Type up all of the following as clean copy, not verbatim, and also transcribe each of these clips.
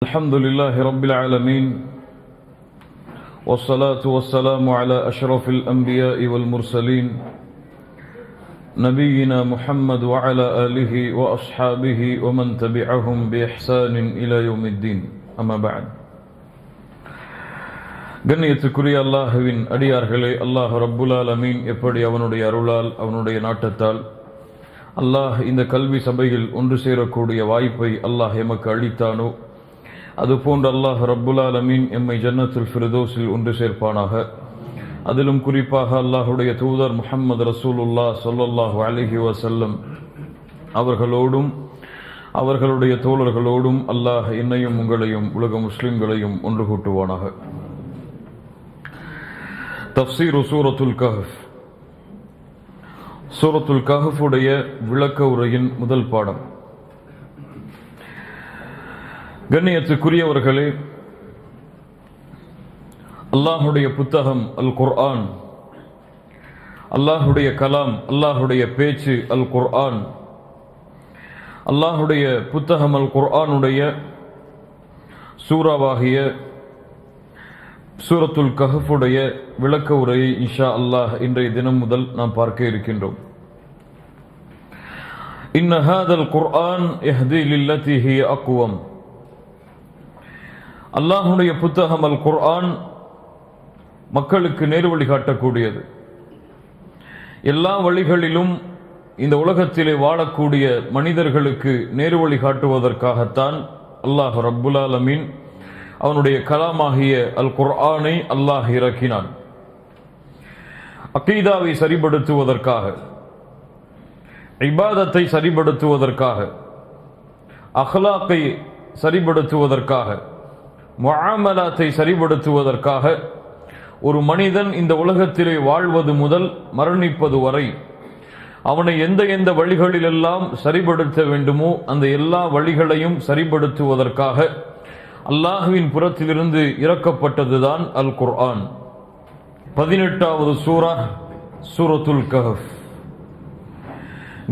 الحمد لله رب العالمين والصلاة والسلام على أشرف الأنبياء والمرسلين نبينا محمد وعلى آله وأصحابه ومن تبعهم بإحسان إلى يوم الدين أما بعد கண்ணியத்துக்குரிய அல்லாஹ்வின் அடியார்களே, அல்லாஹ் ரப்புல் ஆலமீன் எப்படி அவனுடைய அருளால் அவனுடைய நாட்டத்தால் அல்லாஹ் இந்த கல்வி சபையில் ஒன்று சேரக்கூடிய வாய்ப்பை அல்லாஹ் எமக்கு அளித்தானோ, அதுபோன்று அல்லாஹ் ரப்புல் ஆலமீன் எம்மை ஜன்னத்துல் ஃபிர்தௌஸில் ஒன்று சேர்ப்பானாக. அதிலும் குறிப்பாக அல்லாஹுடைய தூதர் முஹம்மது ரசூலுல்லாஹ் ஸல்லல்லாஹு அலைஹி வஸல்லம் அவர்களோடும் அவர்களுடைய தோழர்களோடும் அல்லாஹ் என்னையும் உங்களையும் உலக முஸ்லிம்களையும் ஒன்று கூட்டுவானாக. தஃப்சீர் சூரத்துல் கஹஃப். சூரத்துல் கஹஃபுடைய விளக்க உரையின் முதல் பாடம். கண்ணியத்துக்குரியவர்களே, அல்லாஹுடைய புத்தகம் அல் குர்ஆன், அல்லாஹுடைய கலாம், அல்லாஹுடைய பேச்சு அல் குர்ஆன், அல்லாஹுடைய புத்தகம் அல் குர்ஆனுடைய சூறாவாகிய சூரத்துல் கஹஃபுடைய விளக்க உரையை இன்ஷா அல்லாஹ் இன்றைய தினம் முதல் நாம் பார்க்க இருக்கின்றோம். இன்ன ஹாதல் குர்ஆன் யஹ்தி லில்லதி ஹிய அக்வம். அல்லாஹுடைய புத்தகம் அல் குர்ஆன் மக்களுக்கு நேர்வழி காட்டக்கூடியது. எல்லா வழிகளிலும் இந்த உலகத்திலே வாழக்கூடிய மனிதர்களுக்கு நேர்வழி காட்டுவதற்காகத்தான் அல்லாஹ் ரப்புல் ஆலமீன் அவனுடைய கலாமாகிய அல் குர்ஆனை அல்லாஹ் இறக்கினான். அகீதாவை சரிபடுத்துவதற்காக, இபாதத்தை சரிபடுத்துவதற்காக, அஹ்லாக்கை சரிபடுத்துவதற்காக, முஆமலாத்தை சரிபடுத்துவதற்காக ஒரு மனிதன் இந்த உலகத்திலே வாழ்வது முதல் மரணிப்பது வரை அவனை எந்த எந்த வழிகளிலெல்லாம் சரிபடுத்த வேண்டுமோ அந்த எல்லா வழிகளையும் சரிபடுத்துவதற்காக அல்லாஹ்வின் புறத்திலிருந்து இறக்கப்பட்டதுதான் அல் குர்ஆன். 18வது சூரா சூரத்துல் கஹஃப்.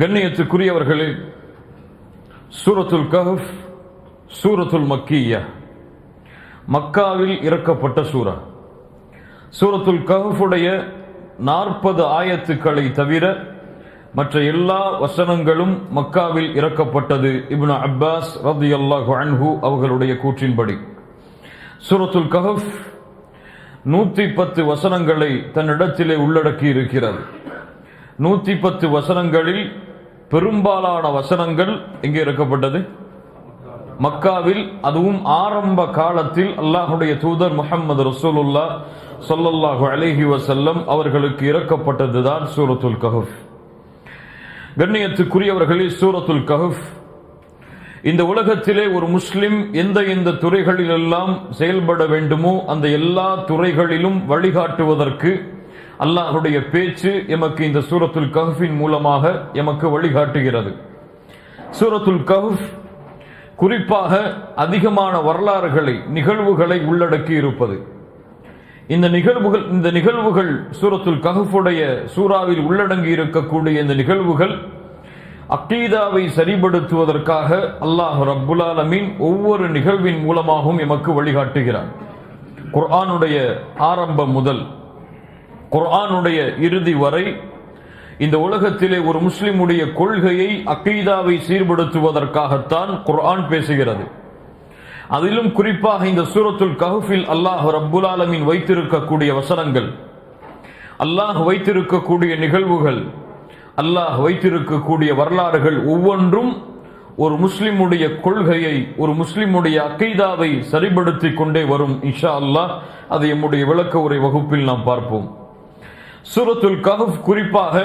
கண்ணியத்துக்குரியவர்களே, சூரத்துல் கஹஃப் சூரத்துல் மக்கிய்யா, மக்காவில் இறக்கப்பட்ட சூரா. சூரத்துல் கஹஃபுடைய 40 ஆயத்துக்களை தவிர மற்ற எல்லா வசனங்களும் மக்காவில் இறக்கப்பட்டது. இப்னு அப்பாஸ் ரலியல்லாஹு அன்ஹு அவர்களுடைய கூற்றின்படி சூரத்துல் கஹஃப் 110 வசனங்களை தன்னிடத்திலே உள்ளடக்கி இருக்கிறது. 110 வசனங்களில் பெரும்பாலான வசனங்கள் எங்கே இறக்கப்பட்டது? மக்காவில். அதுவும் ஆரம்ப காலத்தில் அல்லாஹுடைய தூதர் முஹம்மது ரசூலுல்லாஹ் ஸல்லல்லாஹு அலைஹி வஸல்லம் அவர்களுக்கு இறக்கப்பட்டதுதான் சூரத்துல் கஹஃப். கண்ணியத்துக்குரியவர்களே, சூரத்துல் கஹஃப் இந்த உலகத்திலே ஒரு முஸ்லிம் எந்த எந்த துறைகளிலெல்லாம் செயல்பட வேண்டுமோ அந்த எல்லா துறைகளிலும் வழிகாட்டுவதற்கு அல்லாஹுடைய பேச்சு எமக்கு இந்த சூரத்துல் கஹ்ஃபின் மூலமாக எமக்கு வழிகாட்டுகிறது. சூரத்துல் கஹ்ஃப் குறிப்பாக அதிகமான வரலாறுகளை, நிகழ்வுகளை உள்ளடக்கி இருப்பது. இந்த நிகழ்வுகள் சூரத்துல் கஹ்ஃபுடைய சூறாவில் உள்ளடங்கி இருக்கக்கூடிய இந்த நிகழ்வுகள் அகீதாவை சரிபடுத்துவதற்காக அல்லாஹ் ரப்புல் ஆலமீன் ஒவ்வொரு நிகழ்வின் மூலமாகவும் எமக்கு வழிகாட்டுகிறான். குர்ஆனுடைய ஆரம்பம் முதல் குர்ஆனுடைய இறுதி வரை இந்த உலகத்திலே ஒரு முஸ்லிமுடைய கொள்கையை, அகீதாவை சீர்படுத்துவதற்காகத்தான் குர்ஆன் பேசுகிறது. அதிலும் குறிப்பாக இந்த சூரத்துல் கஹ்ஃபில் அல்லாஹ் ரப்புல் ஆலமீன் வைத்திருக்கக்கூடிய வசனங்கள், அல்லாஹ் வைத்திருக்கக்கூடிய நிகழ்வுகள், அல்லாஹ் வைத்திருக்கக்கூடிய வரலாறுகள் ஒவ்வொன்றும் ஒரு முஸ்லிமுடைய கொள்கையை, ஒரு முஸ்லிமுடைய அகீதாவை சரிபடுத்திக் கொண்டே வரும். இன்ஷா அல்லாஹ் அதை எம்முடைய விளக்க உரை வகுப்பில் நாம் பார்ப்போம். சூரத்துல் கஹ்ஃப் குறிப்பாக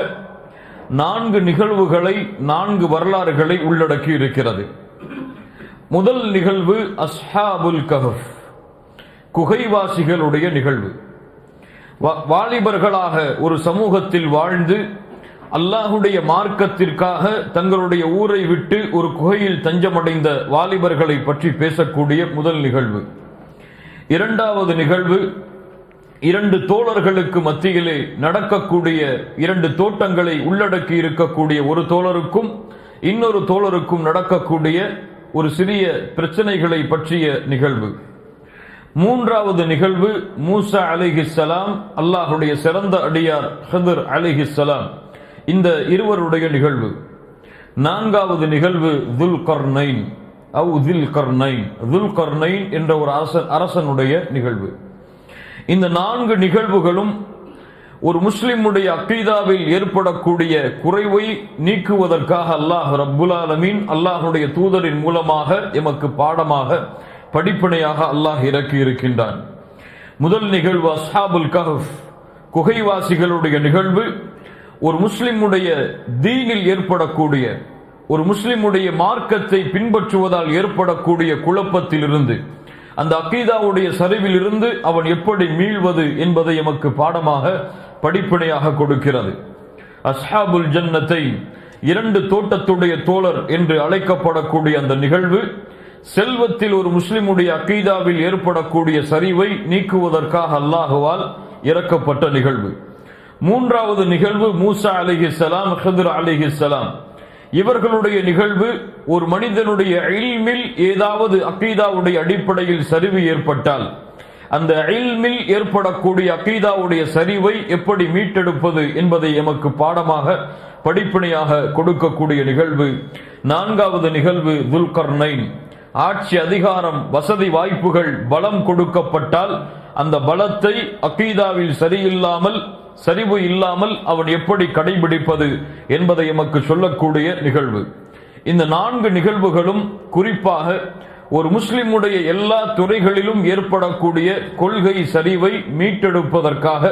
4 நிகழ்வுகளை, 4 வரலாறுகளை உள்ளடக்கி இருக்கிறது. முதல் நிகழ்வு அஸ்ஹாபுல் கஹஃப், குகைவாசிகளுடைய நிகழ்வு. வாலிபர்களாக ஒரு சமூகத்தில் வாழ்ந்து அல்லாஹுடைய மார்க்கத்திற்காக தங்களுடைய ஊரை விட்டு ஒரு குகையில் தஞ்சமடைந்த வாலிபர்களை பற்றி பேசக்கூடிய முதல் நிகழ்வு. இரண்டாவது நிகழ்வு 2 தோழர்களுக்கு மத்தியிலே நடக்கக்கூடிய 2 தோட்டங்களை உள்ளடக்கி இருக்கக்கூடிய ஒரு தோழருக்கும் இன்னொரு தோழருக்கும் நடக்கக்கூடிய ஒரு சிறிய பிரச்சனைகளை பற்றிய நிகழ்வு. மூன்றாவது நிகழ்வு மூசா அலைஹிஸ்ஸலாம், அல்லாஹுடைய சிறந்த அடியார் ஹிதர் அலைஹிஸ்ஸலாம், இந்த இருவருடைய நிகழ்வு. நான்காவது நிகழ்வு துல்கர்னைன் என்ற ஒரு அரசனுடைய நிகழ்வு. இந்த 4 நிகழ்வுகளும் ஒரு முஸ்லிமுடைய அக்கீதாவில் ஏற்படக்கூடிய குறைவை நீக்குவதற்காக அல்லாஹ் ரப்புல் ஆலமீன் அல்லாஹுடைய தூதரின் மூலமாக எமக்கு பாடமாக படிப்பினையாக அல்லாஹ் இறக்கி இருக்கின்றான். முதல் நிகழ்வு அஸ்ஹாபுல் கஹஃப், குகைவாசிகளுடைய நிகழ்வு. ஒரு முஸ்லிமுடைய தீனில் ஏற்படக்கூடிய, ஒரு முஸ்லிமுடைய மார்க்கத்தை பின்பற்றுவதால் ஏற்படக்கூடிய குழப்பத்திலிருந்து, அந்த அக்கீதாவுடைய சரிவில் இருந்து அவன் எப்படி மீள்வது என்பதை எமக்கு பாடமாக படிப்பினையாக கொடுக்கிறது. அஸ்ஹாபுல் ஜன்னத்தை, 2 தோட்டத்துடைய தோழர் என்று அழைக்கப்படக்கூடிய அந்த நிகழ்வு செல்வத்தில் ஒரு முஸ்லிமுடைய அக்கீதாவில் ஏற்படக்கூடிய சரிவை நீக்குவதற்காக அல்லாஹுவால் இறக்கப்பட்ட நிகழ்வு. மூன்றாவது நிகழ்வு மூசா அலைஹிஸ்ஸலாம், ஹிதர் அலைஹிஸ்ஸலாம், இவர்களுடைய நிகழ்வு. ஒரு மனிதனுடைய இல்மில் ஏதாவது அக்கீதாவுடைய அடிப்படையில் சரிவு ஏற்பட்டால் அந்த இல்மில் ஏற்படக்கூடிய அக்கீதாவுடைய சரிவை எப்படி மீட்டெடுப்பது என்பதை எமக்கு பாடமாக படிப்பினையாக கொடுக்கக்கூடிய நிகழ்வு. நான்காவது நிகழ்வு துல்கர்னைன், ஆட்சி அதிகாரம் வசதி வாய்ப்புகள் பலம் கொடுக்கப்பட்டால் அந்த பலத்தை அக்கீதாவில் சரிவு இல்லாமல் அவன் எப்படி கடைபிடிப்பது என்பதை எமக்கு சொல்லக்கூடிய நிகழ்வு. இந்த 4 நிகழ்வுகளும் குறிப்பாக ஒரு முஸ்லிமுடைய எல்லா துறைகளிலும் ஏற்படக்கூடிய கொள்கை சரிவை மீட்டெடுப்பதற்காக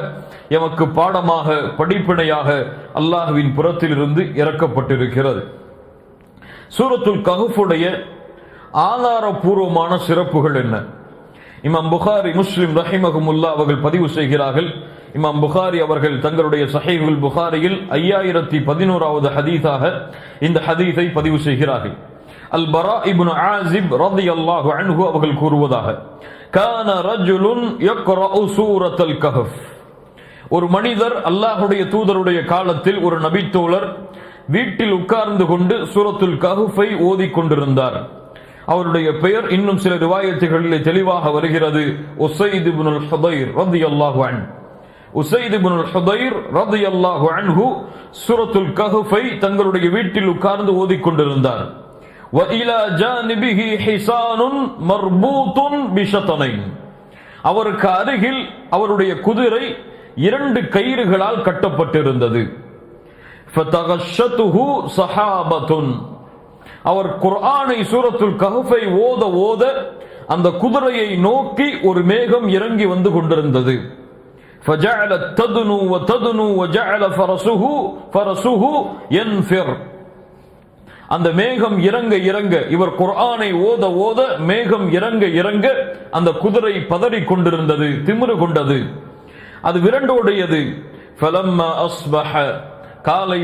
எமக்கு பாடமாக படிப்பினையாக அல்லாஹ்வின் புறத்திலிருந்து இறக்கப்பட்டிருக்கிறது. சூரத்துல் கஹ்ஃபுடைய ஆதாரபூர்வமான சிறப்புகள் என்ன? இமாம் புகாரி, முஸ்லிம் ரஹிமஹுமுல்லாஹ் அவர்கள் பதிவு செய்கிறார்கள். இமாம் புகாரி அவர்கள் தங்களுடைய ஸஹீஹுல் புகாரியில் 5011வது ஹதீஸாக இந்த ஹதீஸை பதிவு செய்கிறார்கள். அல் பரா இப்னு ஆஸிப் ரலியல்லாஹு அன்ஹு அவர்கள் கூறுவதாக, கான ரஜுலுன் யக்ரஉ சூரத்துல் கஹஃப், ஒரு மனிதர் அல்லாஹ்வுடைய தூதருடைய காலத்தில் ஒரு நபித்தோழர் வீட்டில் உட்கார்ந்து கொண்டு சூரத்துல் கஹ்ஃபை ஓதிக் கொண்டிருந்தார். அவருடைய பெயர் இன்னும் சில ரிவாயத்துகளிலே தெளிவாக வருகிறது, உஸைத் இப்னுல் ஹுதைர் ரலியல்லாஹு அன்ஹு. உஸைத் இப்னுல் ஹுதைர் ரலியல்லாஹு அன்ஹு சூரத்துல் கஹ்ஃபை தங்களுடைய வீட்டில் உட்கார்ந்து ஓதிக் கொண்டிருந்தார். வ இலா ஜானிபிஹி ஹிசானுன் மர்பூத்துன் பிஷதனைன், அவருக்கு அருகில் அவருடைய குதிரை 2 கயிறுகளால் கட்டப்பட்டிருந்தது. ஃபதகஷதுஹு ஸஹாபத்துன், அவர் குர்ஆனை சூரத்துல் கஹ்ஃபை ஓத ஓத அந்த குதிரையை நோக்கி ஒரு மேகம் இறங்கி வந்து கொண்டிருந்தது. فجعلت تدنو وتدنو وجعل فرسه ينفر, அந்த மேகம் இறங்க இறங்க, இவர் குர்ஆனை ஓத ஓத மேகம் இறங்க இறங்க அந்த குதிரை பதறிக் கொண்டிருந்தது, திமிரு கொண்டது, அது விரண்டோடியது. فلما أصبح, காலை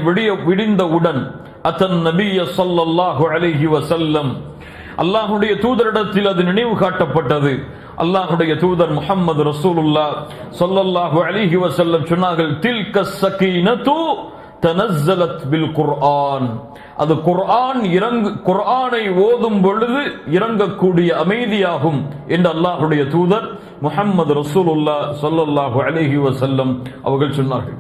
விடிந்தவுடன் அத்தன் நபிய ஸல்லல்லாஹு அலைஹி வஸல்லம், அல்லாஹ்வுடைய தூதரிடத்தில் அது நினைவு காட்டப்பட்டது. அல்லாஹ்வுடைய தூதர் முஹம்மது ரசூலுல்லாஹ் ஸல்லல்லாஹு அலைஹி வஸல்லம் சொன்னார்கள், தில்க ஸகீனத்து தனஸ்ஸலத் பில் குர்ஆன், அது குர்ஆனை ஓதும் பொழுது இறங்கக்கூடிய அமைதியாகும் என்று அல்லாஹ்வுடைய தூதர் முஹம்மது ரசூலுல்லாஹ் ஸல்லல்லாஹு அலைஹி வஸல்லம் அவர்கள் சொன்னார்கள்.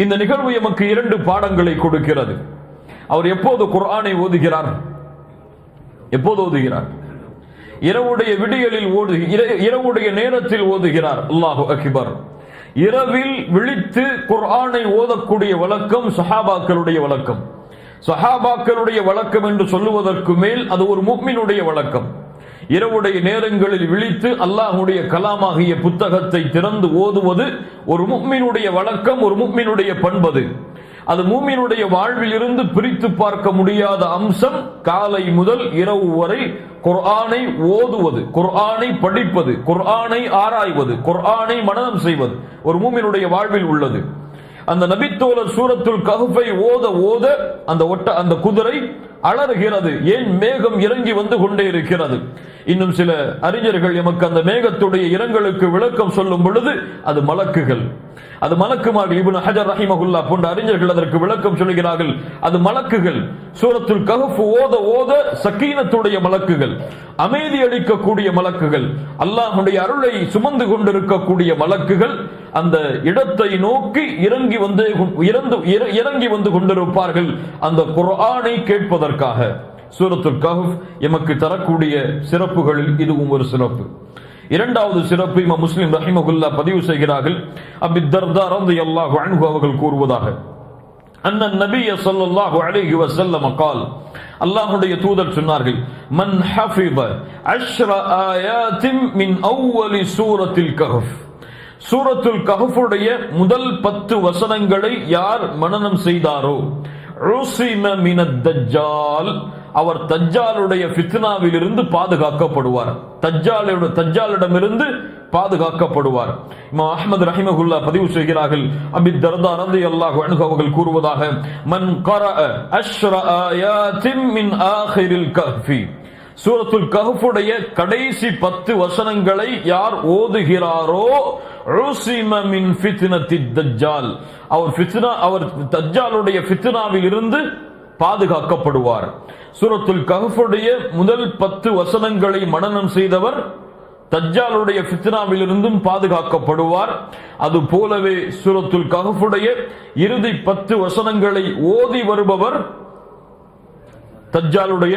இந்த நிகழ்வு எமக்கு 2 பாடங்களை கொடுக்கிறது. அவர் எப்போது குர்ஆனை ஓதுகிறார்? எப்போது ஓதுகிறார்? இரவுடைய விடியலில் இரவுடைய நேரத்தில் ஓதுகிறார். அல்லாஹு அக்பர். இரவில் விழித்து குர்ஆனை ஓதக்கூடிய வழக்கம் சஹாபாக்களுடைய வழக்கம். சஹாபாக்களுடைய வழக்கம் என்று சொல்லுவதற்கு மேல் அது ஒரு முஃமினுடைய வழக்கம். இரவுடைய நேரங்களில் விழித்து அல்லாஹ்வுடைய கலாமாகிய புத்தகத்தை திறந்து ஓதுவது ஒரு முஃமினுடைய வழக்கம், ஒரு முஃமினுடைய பண்பது. அது மூமினுடைய வாழ்வில் இருந்து பிரித்து பார்க்க முடியாத அம்சம். காலை முதல் இரவு வரை குர்ஆனை ஓதுவது, குர்ஆனை படிப்பது, குர்ஆனை ஆராய்வது, குர்ஆனை மனனம் செய்வது ஒரு மூமினுடைய வாழ்வில் உள்ளது. அந்த நபித்தோழர் சூரத்துல் கஹ்ஃபை ஓத ஓத அந்த குதிரை அலறுகிறது. ஏன்? மேகம் இறங்கி வந்து கொண்டே இருக்கிறது. இன்னும் சில அறிஞர்கள் எமக்கு அந்த மேகத்துடைய இரங்கலுக்கு விளக்கம் சொல்லும் பொழுது அது மலக்குகள், அது மலக்குமார்கள். இப்னு ஹஜர் ரஹிமஹுல்லாஹ் போன்ற அறிஞர்கள் அதற்கு விளக்கம் சொல்கிறார்கள், அது மலக்குகள். சூரத்துல் கஹ்ஃப் ஓத ஓத சக்கீனத்துடைய மலக்குகள், அமைதி அளிக்கக்கூடிய மலக்குகள், அல்லாஹ்வுடைய அருளை சுமந்து கொண்டிருக்கக்கூடிய மலக்குகள் அந்த இடத்தை நோக்கி இறங்கி வந்து கொண்டிருப்பார்கள் அந்த குர்ஆனை கேட்பதற்காக. சூரத்துல் கஹ்ஃப் எமக்கு தரக்கூடிய சிறப்புகளில் இதுவும் ஒரு சிறப்பு. இரண்டாவது சிறப்பு இமாம் முஸ்லிம் ரஹிமஹுல்லாஹ் பதிவு செய்கிறார்கள். அபூ தர்தா ரலியல்லாஹு அன்ஹு அவர்கள் கூறுவதாக, அன்ன நபிய ஸல்லல்லாஹு அலைஹி வஸல்லம் قال, அல்லாஹ்வுடைய தூதர் சொன்னார்கள், மன் ஹஃபித 10 ஆயாத்தின் மின் அவ்வலி சூரத்துல் கஹ்ஃப், சூரத்துல் கஹ்ஃபுடைய முதல் 10 வசனங்களை யார் மனனம் செய்தாரோ, உஸிம மினத் தஜ்ஜால், அவர் தஜ்ஜாலுடைய ஃபித்னாவில் இருந்து பாதுகாக்கப்படுவார், தஜ்ஜாலிடமிருந்து பாதுகாக்கப்படுவார். இமாம் அஹ்மத் ரஹிமஹுல்லாஹ் பதிவு செய்கிறார்கள், அபூ தர்தா ரலியல்லாஹு அன்ஹு அவர்கள் கூறுவதாக, மன் கரஅ 10 ஆயாத்தின் மின் ஆகிரில் கஹ்ஃபி, சூரத்துல் கஹ்ஃபுடைய கடைசி 10 வசனங்களை யார் ஓதுகிறாரோ, உஸிம மின் ஃபித்னத்தித் தஜ்ஜால், அவர் தஜ்ஜாலுடைய ஃபித்னாவில் இருந்து பாதுகாக்கப்படுவார். சூரத்துல் கஹ்ஃபுடைய முதல் 10 வசனங்களை மனனம் செய்தவர் தஜ்ஜாலுடைய ஃபித்னாவில் இருந்தும் பாதுகாக்கப்படுவார். அது போலவே சூரத்துல் கஹ்ஃபுடைய இறுதி 10 வசனங்களை ஓதி வருபவர் தஜ்ஜாலுடைய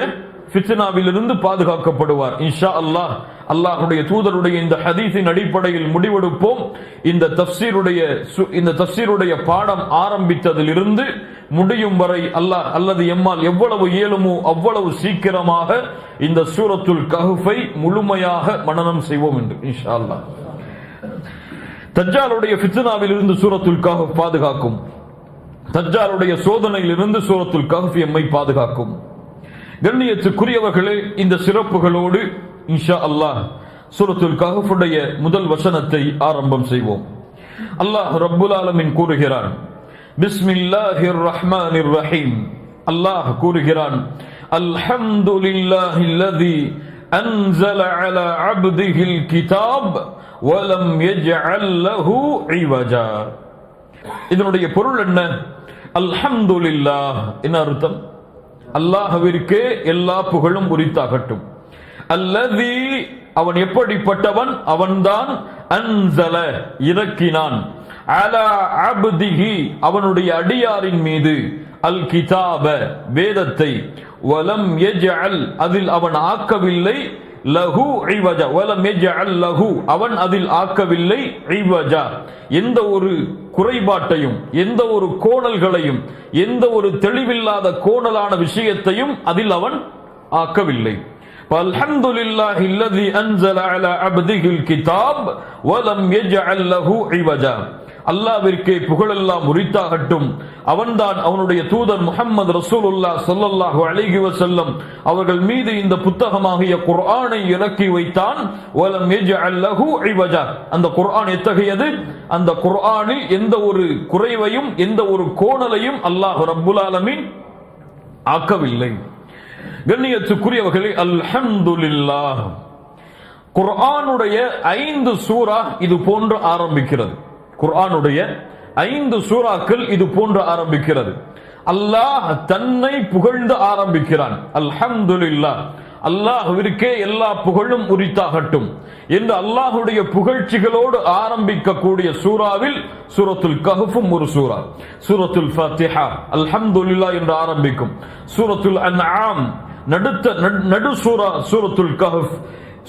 ஃபித்னாவில் இருந்து பாதுகாக்கப்படுவார். இன்ஷா அல்லாஹ் அல்லாஹ்வுடைய தூதருடைய இந்த ஹதீஸின் அடிப்படையில் முடிவெடுப்போம். இந்த தஃப்சீருடைய பாடம் ஆரம்பித்ததிலிருந்து முடியும் வரை அல்லாஹ் அல்லது எம்மால் எவ்வளவு இயலுமோ அவ்வளவு சீக்கிரமாக இந்த சூரத்துல் கஹ்ஃபை முழுமையாக மனனம் செய்வோம் என்று இன்ஷா அல்லாஹ். தஜ்ஜாலுடைய ஃபித்னாவில் இருந்து சூரத்துல் கஹ்ஃப் பாதுகாக்கும், தஜ்ஜாலுடைய சோதனையில் இருந்து சூரத்துல் கஹ்ஃப் எம்மை பாதுகாக்கும். கண்ணியத்துக்குரியவர்களே, இந்த சிறப்புகளோடு இன்ஷா அல்லாஹ் சூரத்துல் கஹ்ஃபுடைய முதல் வசனத்தை ஆரம்பம் செய்வோம். அல்லாஹ் ரப்புல் ஆலமீன் கூறுகிறான், பிஸ்மில்லாஹிர் ரஹ்மானிர் ரஹீம். அல்லாஹ் கூறுகிறான், அல்ஹம்துலில்லாஹில்லதி அன்ஸல அலா அப்திஹில் கிதாப் வலம் யஜ்அல் லஹு இவஜா. இதனுடைய பொருள் என்ன? அல்ஹம்துலில்லாஹ் என்ன அர்த்தம்? அல்லாஹ்விற்கே எல்லா புகழும் உரித்தாகட்டும். அல்லதி, அவன் எப்படிப்பட்டவன்? அவன்தான் அன்ஸல இறக்கினான், அலா அப்திஹி அவனுடைய அடியாரின் மீது, அல் கிதாப வேதத்தை, வலம் யஜ்அல் அதில் அவன் ஆக்கவில்லை, லஹு இவஜா வலம் யஜ்அல் லஹு அவன் அதில் ஆக்கவில்லை, இவஜா எந்த ஒரு குறைபாட்டையும் எந்த ஒரு கோணல்களையும் எந்த ஒரு தெளிவில்லாத கோணலான விஷயத்தையும் அதில் அவன் ஆக்கவில்லை. அல்ஹம்துலில்லாஹி அல்லதி அன்ஸல அலா அப்திஹில் கிதாப் வலம் யஜ்அல் லஹு இவஜா. அல்லாஹ்விற்கே புகழெல்லாம் உரித்தாகட்டும். அவன்தான் அவனுடைய தூதர் முஹம்மது ரசூலுல்லாஹ் ஸல்லல்லாஹு அலைஹி வஸல்லம் அவர்கள் மீது இந்த புத்தகமாகிய குர்ஆனை இறக்கி வைத்தான். வலம் யஜ்அல் லஹு இவஜா. அந்த குர்ஆன் எத்தகையது? அந்த குர்ஆனில் எந்த ஒரு குறைவையும் எந்த ஒரு கோணலையும் அல்லாஹ் ரப்புல் ஆலமீன் ஆக்கவில்லை. கண்ணியத்துக்குரியவர்களே, அல்ஹம்துலில்லாஹ். குர்ஆனுடைய 5 சூரா இது போன்று ஆரம்பிக்கிறது. குர்ஆனுடைய 5 சூறாக்கள் இது போன்று ஆரம்பிக்கிறது. அல்லாஹ் தன்னை புகழ்ந்து ஆரம்பிக்கிறான். அல்ஹம்துலில்லாஹ், அல்லாஹ்விற்கே எல்லா புகழும் உரித்தாகட்டும் என்று அல்லாஹ்வுடைய புகழ்ச்சிகளோடு ஆரம்பிக்கக்கூடிய சூறாவில் சூரத்துல் கஹ்ஃபும் ஒரு சூரா. சூரத்துல் ஃபாத்திஹா அல்ஹம்துலில்லாஹ் என்று ஆரம்பிக்கும். சூரத்துல் அன்ஆம் நடு சூரா சூரத்துல் கஹ்ஃப்,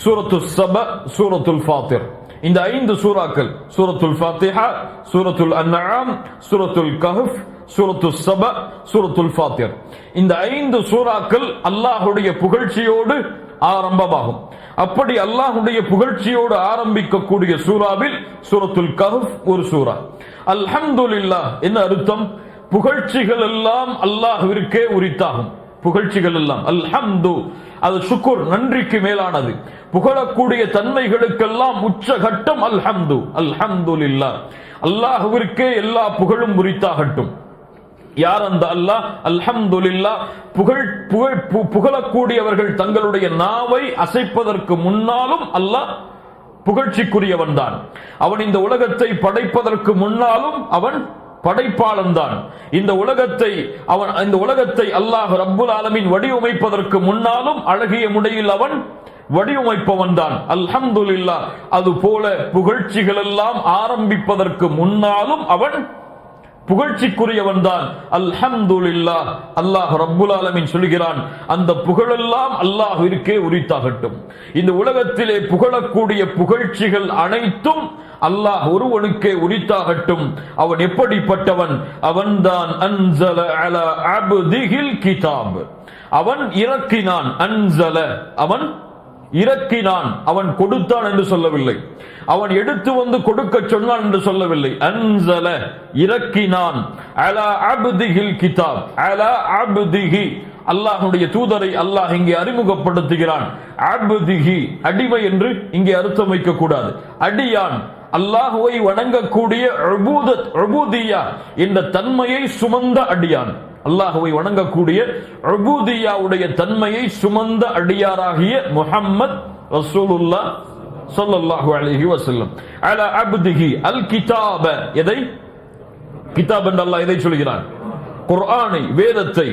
சூரத்துல் சப, சூரத்துல் ஃபாத்திர். இந்த 5 சூறாக்கள், சூரத்துல் ஃபாத்திஹா, சூரத்துல் அன்ஆம், சூரத்துல் கஹ்ஃப், சூரத்துல் சப, சூரத்துல் ஃபாத்திர். இந்த 5 சூறாக்கள் அல்லாஹ்வுடைய புகழ்ச்சியோடு ஆரம்பமாகும். அப்படி அல்லாஹ்வுடைய புகழ்ச்சியோடு ஆரம்பிக்கக்கூடிய சூறாவில் சூரத்துல் கஹ்ஃப் ஒரு சூரா. அல்ஹம்துலில்லாஹ் என்ன அர்த்தம்? புகழ்ச்சிகள் எல்லாம் அல்லாஹ்விற்கே உரித்தாகும். புகழ்ச்சிகள் எல்லாம். அல்ஹம்து அது ஷுக்குர், நன்றிக்கு மேலானது. புகழக்கூடிய தன்மைகளுக்கெல்லாம் உச்சகட்டம் அல்ஹம்து. அல்ஹம்துலில்லாஹ், அல்லாஹ்விற்கே எல்லா புகழும் உரித்தாகட்டும். யார் அந்த அல்லாஹ்? அல்ஹம்துலில்லாஹ். புகழக்கூடியவர்கள் தங்களுடைய நாவை அசைப்பதற்கு முன்னாலும் அல்லாஹ் புகழ்ச்சிக்குரியவன் தான். அவன் இந்த உலகத்தை படைப்பதற்கு முன்னாலும் அவன் படைப்பாளன் தான். இந்த உலகத்தை அல்லாஹ் ரப்புல் ஆலமீன் வடிவமைப்பதற்கு முன்னாலும் அழகிய முறையில் அவன் வடிவமைப்பவன் தான். அல்ஹம்துலில்லாஹ். அது போல புகழ்ச்சிகள் எல்லாம் ஆரம்பிப்பதற்கு முன்னாலும் அவன் புகழ்ச்சிக்குரியவன் தான். அல்ஹம்துலில்லாஹ். அல்லாஹ் ரப்புல் ஆலமீன் சொல்கிறான், அந்த புகழெல்லாம் அல்லாஹ்விற்கே உரித்தாகட்டும். இந்த உலகத்திலே புகழக்கூடிய புகழ்ச்சிகள் அனைத்தும் அல்லாஹ் ஒருவனுக்கே உரித்தாகட்டும். அவன் எப்படிப்பட்டவன்? அவன்தான் அன்ஸல அலா அப்திஹில் கிதாப். அவன் இறக்கினான். அன்ஸல, அவன் இறக்கினான். அவன் கொடுத்தான் என்று சொல்லவில்லை, அவன் எடுத்து வந்து கொடுக்க சொன்னான் என்று சொல்லவில்லை. அன்ஸல, இறக்கினான். அலா அப்திஹில் கிதாப். அலா அப்திஹி, அல்லாஹ்வுடைய தூதரை அல்லாஹ் இங்கே அறிமுகப்படுத்துகிறான். அப்திஹி, அடிமை என்று இங்கே அர்த்தம் வைக்க கூடாது. அடியான், அல்லாஹ்வை வணங்கக்கூடிய உபூதியா என்ற தன்மையை சுமந்த அடியான். அல்லாஹ்வை வணங்கக்கூடிய உபூதியாவுடைய தன்மையை சுமந்த அடியாராகிய முஹம்மத் ரசூலுல்லாஹ் ஸல்லல்லாஹு அலைஹி வஸல்லம். அலா அப்திஹி அல் கிதாப. எதை கிதாப் என்று அல்லாஹ் எதை சொல்கிறான்? குர்ஆனை, வேதத்தை.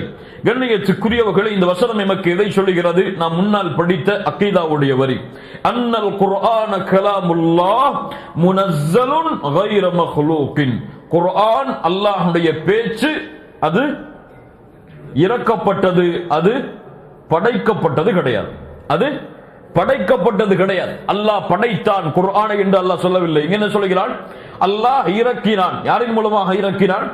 கண்ணியத்துக்குரியவர்களே, இந்த வசனம் நமக்கு எதை சொல்கிறது? நாம் முன்னால் படித்த அகீதாவுடைய வரி. அன்னல் குர்ஆன கலாமுல்லாஹ் முனஸ்ஸலுன் கைர மக்லூகின். குர்ஆன் அல்லாஹ்வுடைய பேச்சு, அது இறக்கப்பட்டது, அது படைக்கப்பட்டது கிடையாது. அது படைக்கப்பட்டது கிடையாது. அல்லாஹ் படைத்தான் குர்ஆனை என்று அல்லாஹ் சொல்லவில்லை. என்ன சொல்கிறான்? அல்லாஹ் இறக்கினான். யாரின் மூலமாக இறக்கினான்?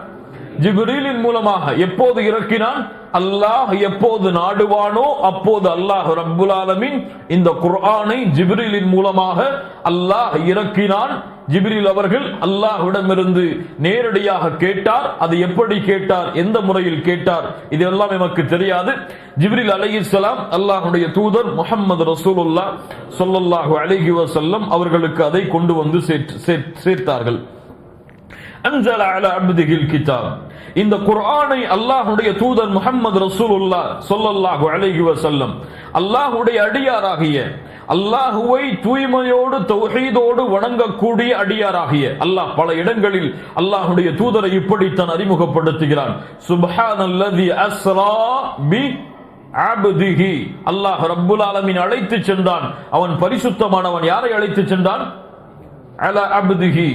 ஜிப்ரீலின் மூலமாக. எப்போது இறக்கினான்? அல்லாஹ் எப்போது நாடுவானோ அப்போது அல்லாஹ் ரப்புல் ஆலமீன் இந்த குர்ஆனை ஜிப்ரீலின் மூலமாக அல்லாஹ் இறக்கினான். ஜிப்ரீல் அவர்கள் அல்லாஹ்விடமிருந்து நேரடியாக கேட்டார். அது எப்படி கேட்டார், எந்த முறையில் கேட்டார், இதெல்லாம் நமக்கு தெரியாது. ஜிப்ரீல் அலைஹிஸ்ஸலாம் அல்லாஹ்வுடைய தூதர் முஹம்மது ரசூலுல்லாஹ் ஸல்லல்லாஹு அலைஹி வஸல்லம் அவர்களுக்கு அதை கொண்டு வந்து சேர்த்தார்கள். அன்ஸல அலா அப்திஹில் கிதாப். இந்த குர்ஆனை அல்லாஹ்வுடைய தூதர் முஹம்மது ரசூலுல்லாஹ் ஸல்லல்லாஹு அலைஹி வஸல்லம் அல்லாஹ்வுடைய அடியாராகிய, அல்லாஹ்வை தூய்மையோடு தௌஹீதோடு வணங்கக்கூடிய அடியாராகிய அல்லாஹ் பல இடங்களில் அல்லாஹ்வுடைய தூதரை இப்படித்தான் அறிமுகப்படுத்துகிறான். சுப்ஹானல்லதி அஸ்ரா பி அப்திஹி. அல்லாஹ் ரப்புல் ஆலமீன் அழைத்து சென்றான். அவன் பரிசுத்தமானவன். யாரை அழைத்து சென்றான்? அலா அப்திஹி.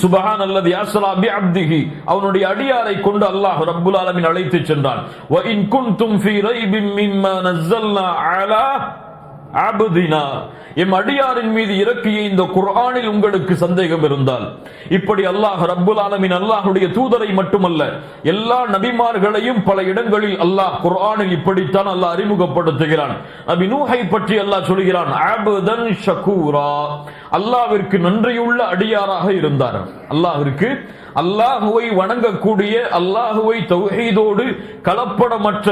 சுப்ஹானல்லதி அஸ்ரா பி அப்திஹி. அவனுடைய அடியாரை கொண்டு அல்லாஹ் ரப்புல் ஆலமீன் அழைத்து சென்றான். வ இன் குன்தும் ஃபீ ரைபின் மிம்மா நஸல்னா அலா அப்தினா. எம் அடியாரின் மீது இறக்கிய இந்த குர்ஆனில் உங்களுக்கு சந்தேகம் இருந்தால், இப்படி அல்லாஹ் ரப்புல் ஆலமீன் அல்லாஹ்வுடைய தூதரை மட்டுமல்ல எல்லா நபிமார்களையும் பல இடங்களில் அல்லாஹ் குர்ஆனில் இப்படித்தான் அல்லாஹ் அறிமுகப்படுத்துகிறான். நபி நூஹை பற்றி அல்லாஹ் சொல்கிறான், அப்தன் ஷகூரா. அல்லாஹ்விற்கு நன்றியுள்ள அடியாராக இருந்தார். அல்லாஹ்விற்கு, அல்லாஹுவை வணங்கக்கூடிய, அல்லாஹுவை தௌஹீதோடு கலப்படமற்ற,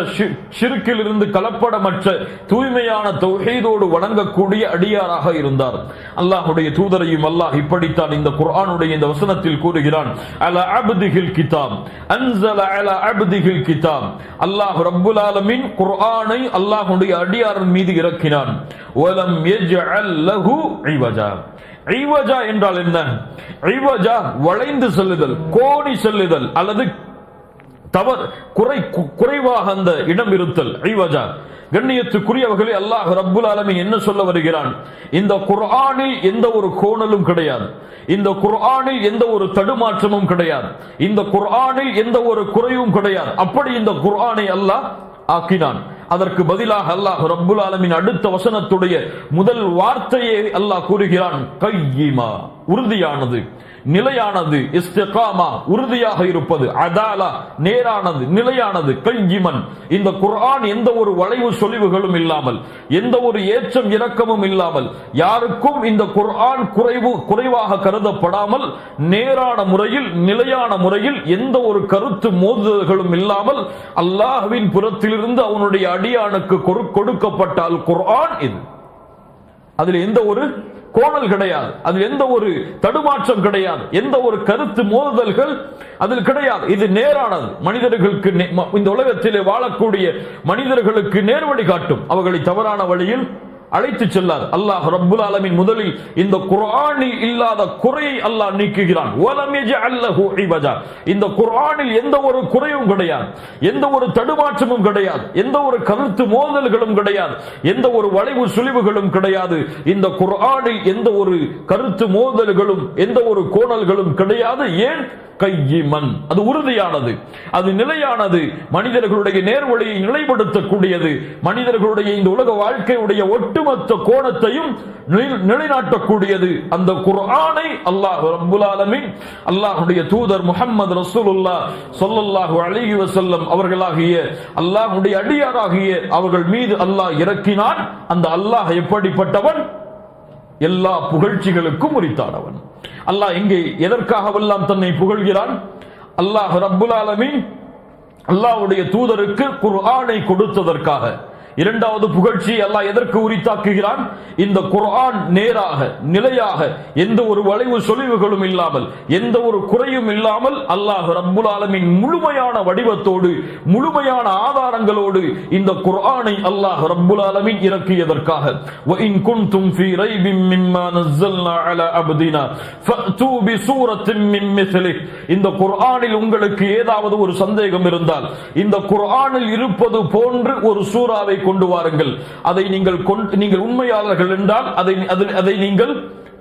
ஷிர்கில் இருந்து கலப்படமற்ற தூய்மையான தௌஹீதோடு வணங்கக்கூடிய அடியாராக இருந்தார். அல்லாஹ்வுடைய தூதரையும் அல்லாஹ் இப்படித்தான் இந்த குர்ஆனுடைய இந்த வசனத்தில் கூறுகிறான். அலா அப்திஹில் கிதாப். அன்ஸல அலா அப்திஹில் கிதாப். அல்லாஹ் ரப்புல் ஆலமீன் குர்ஆனை அல்லாஹ்வுடைய அடியாரின் மீது இறக்கினான். வலம் யஜ்அல் லஹு இவஜா. ஐவஜா என்றால் என்ன? ஐவஜா வளைந்து செல்லுதல், கோணி செல்லுதல், அல்லது குறைவாக அந்த இடம் இருத்தல். ஐவஜா. கண்ணியத்துக்குரியவர்களே, அல்லாஹ் ரப்புல் ஆலமீன் என்ன சொல்ல வருகிறான்? இந்த குர்ஆனில் எந்த ஒரு கோணலும் கிடையாது. இந்த குர்ஆனில் எந்த ஒரு தடுமாற்றமும் கிடையாது. இந்த குர்ஆனில் எந்த ஒரு குறையும் கிடையாது. அப்படி இந்த குர்ஆனை அல்லாஹ் ஆக்கினான். அதற்கு பதிலாக அல்லாஹ் ரப்புல் ஆலமீன் அடுத்த வசனத்துடைய முதல் வார்த்தையை அல்லாஹ் கூறுகிறான், கையிமா, உறுதியானது, நிலையானது, இஸ்திகாமா உறுதியாக இருப்பது, அதாலா நேரானது, நிலையானது, கையிமன் இந்த குர்ஆன் எந்த ஒரு வளைவு சொலிவுகளும் இல்லாமல், எந்த ஒரு ஏற்றம் இறக்கமும் இல்லாமல், யாருக்கும் இந்த குர்ஆன் குறைவாக கருதப்படாமல், நேரான முறையில் நிலையான முறையில் எந்த ஒரு கருத்து மோதுதல்களும் இல்லாமல் அல்லாஹ்வின் புறத்திலிருந்து அவனுடைய அடியானுக்கு கொடுக்கப்பட்ட அல் குர்ஆன் இது. அதில் எந்த ஒரு கோணல் கிடையாது, அதில் எந்த ஒரு தடுமாற்றம் கிடையாது, எந்த ஒரு கருத்து மோதுதல்கள் அதில் கிடையாது. இது நேரானது. மனிதர்களுக்கு இந்த உலகத்திலே வாழக்கூடிய மனிதர்களுக்கு நேர்வழி காட்டும், அவர்களை தவறான வழியில் அழைத்து செல்லார். அல்லாஹ் ரப்புல் ஆலமீன் முதலில் இந்த குர்ஆனில் இல்லாத குறையை அல்லாஹ் நீக்குகிறான். வலம் யஜஅல் லஹு இவஜா. இந்த குர்ஆனில் எந்த ஒரு குறையும் கிடையாது, எந்த ஒரு தடுமாற்றமும் கிடையாது, எந்த ஒரு கருத்து மோதல்களும் கிடையாது, எந்த ஒரு வளைவு சுழிவுகளும் கிடையாது. இந்த குர்ஆனில் எந்த ஒரு கருத்து மோதல்களும் எந்த ஒரு கோணல்களும் கிடையாது. ஏன்? கையிமன், அது உறுதியானது, அது நிலையானது, மனிதர்களுடைய நேர்வழியை நிலைப்படுத்தக்கூடியது, மனிதர்களுடைய இந்த உலக வாழ்க்கையுடைய ஒட்டுமொத்த கோணத்தையும் நிலைநாட்டக்கூடியது. அந்த குர்ஆனை அல்லாஹ் ரப்புல் ஆலமீன் அல்லாஹ்வுடைய தூதர் முஹம்மது ரசூலுல்லாஹ் ஸல்லல்லாஹு அலைஹி வஸல்லம் அவர்களாகிய அல்லாஹ்வுடைய அடியாராகிய அவர்கள் மீது அல்லாஹ் இறக்கினான். அந்த அல்லாஹ் எப்படிப்பட்டவன்? எல்லா புகழ்ச்சிகளுக்கும் உரித்தானவன். அல்லாஹ் எங்கே எதற்காகவெல்லாம் தன்னை புகழ்கிறான்? அல்லாஹ் ரப்புல் ஆலமீன் அல்லாஹ்வுடைய தூதருக்கு குர்ஆனை கொடுத்ததற்காக. இரண்டாவது புகழ்ச்சி அல்லாஹ் எதற்கு உரித்தாக்குகிறான்? இந்த குர்ஆன் நேராக நிலையாக எந்த ஒரு வளைவு சொலிவுகளும் இல்லாமல், எந்த ஒரு குறையும் இல்லாமல் அல்லாஹ் ரப்புல் ஆலமீன் முழுமையான வடிவத்தோடு முழுமையான ஆதாரங்களோடு இந்த குர்ஆனை அல்லாஹ் ரப்புல் ஆலமீன் இறக்கியதற்காக. வ இன் குன்தும் ஃபீ ரைபின் மிம்மா நஸல்னா அலா அப்தினா ஃபஅது பிசூரத்தின் மின் மிஸ்லிஹ். இந்த குர்ஆனில் உங்களுக்கு ஏதாவது ஒரு சந்தேகம் இருந்தால், இந்த குர்ஆனில் இருப்பது போன்று ஒரு சூராவை கொண்டு வாருங்கள். அதை நீங்கள் உண்மையாளர்கள் என்றால் அதை நீங்கள்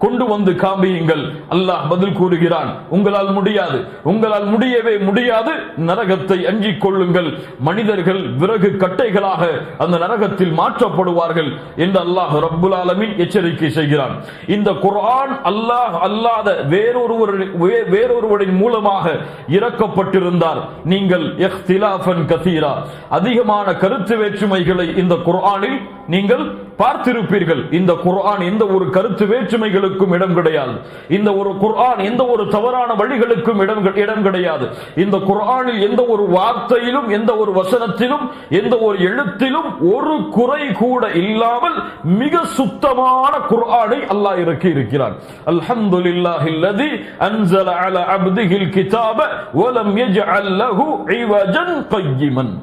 கொண்டு வந்து காம்பியுங்கள். அல்லாஹ் பதில் கூறுகிறான், உங்களால் முடியாது, உங்களால் முடியவே முடியாது, நரகத்தை அஞ்சிக் கொள்ளுங்கள், மனிதர்கள் விறகு கட்டைகளாக அந்த நரகத்தில் மாற்றப்படுவார்கள் என்று அல்லாஹ் ரப்புல் ஆலமீன் எச்சரிக்கை செய்கிறான். இந்த குர்ஆன் அல்லாஹ் அல்லாத வேறொருவரின் மூலமாக இறக்கப்பட்டிருந்தால் நீங்கள் இஹ்திலாஃபன் கஸீரா அதிகமான கருத்து வேற்றுமைகளை இந்த குர்ஆனில் நீங்கள் பார்த்திருப்பீர்கள். இந்த குர்ஆன் எந்த ஒரு கருத்து வேற்றுமைகளுக்கும் இடம் கிடையாது. இந்த ஒரு குர்ஆன் எந்த ஒரு தவறான வழிகளுக்கும் இடம் கிடையாது. இந்த குர்ஆனில் எந்த ஒரு வார்த்தையிலும், எந்த ஒரு வசனத்திலும், எந்த ஒரு எழுத்திலும் ஒரு குறை கூட இல்லாமல் மிக சுத்தமான குர்ஆனை அல்லாஹ் இறக்கி இருக்கிறான். அல்ஹம்துலில்லாஹில்லதி அன்ஸல அலா அப்திஹில் கிதாப வ லம் யஜஅல் லஹு இவஜன் கையிமன்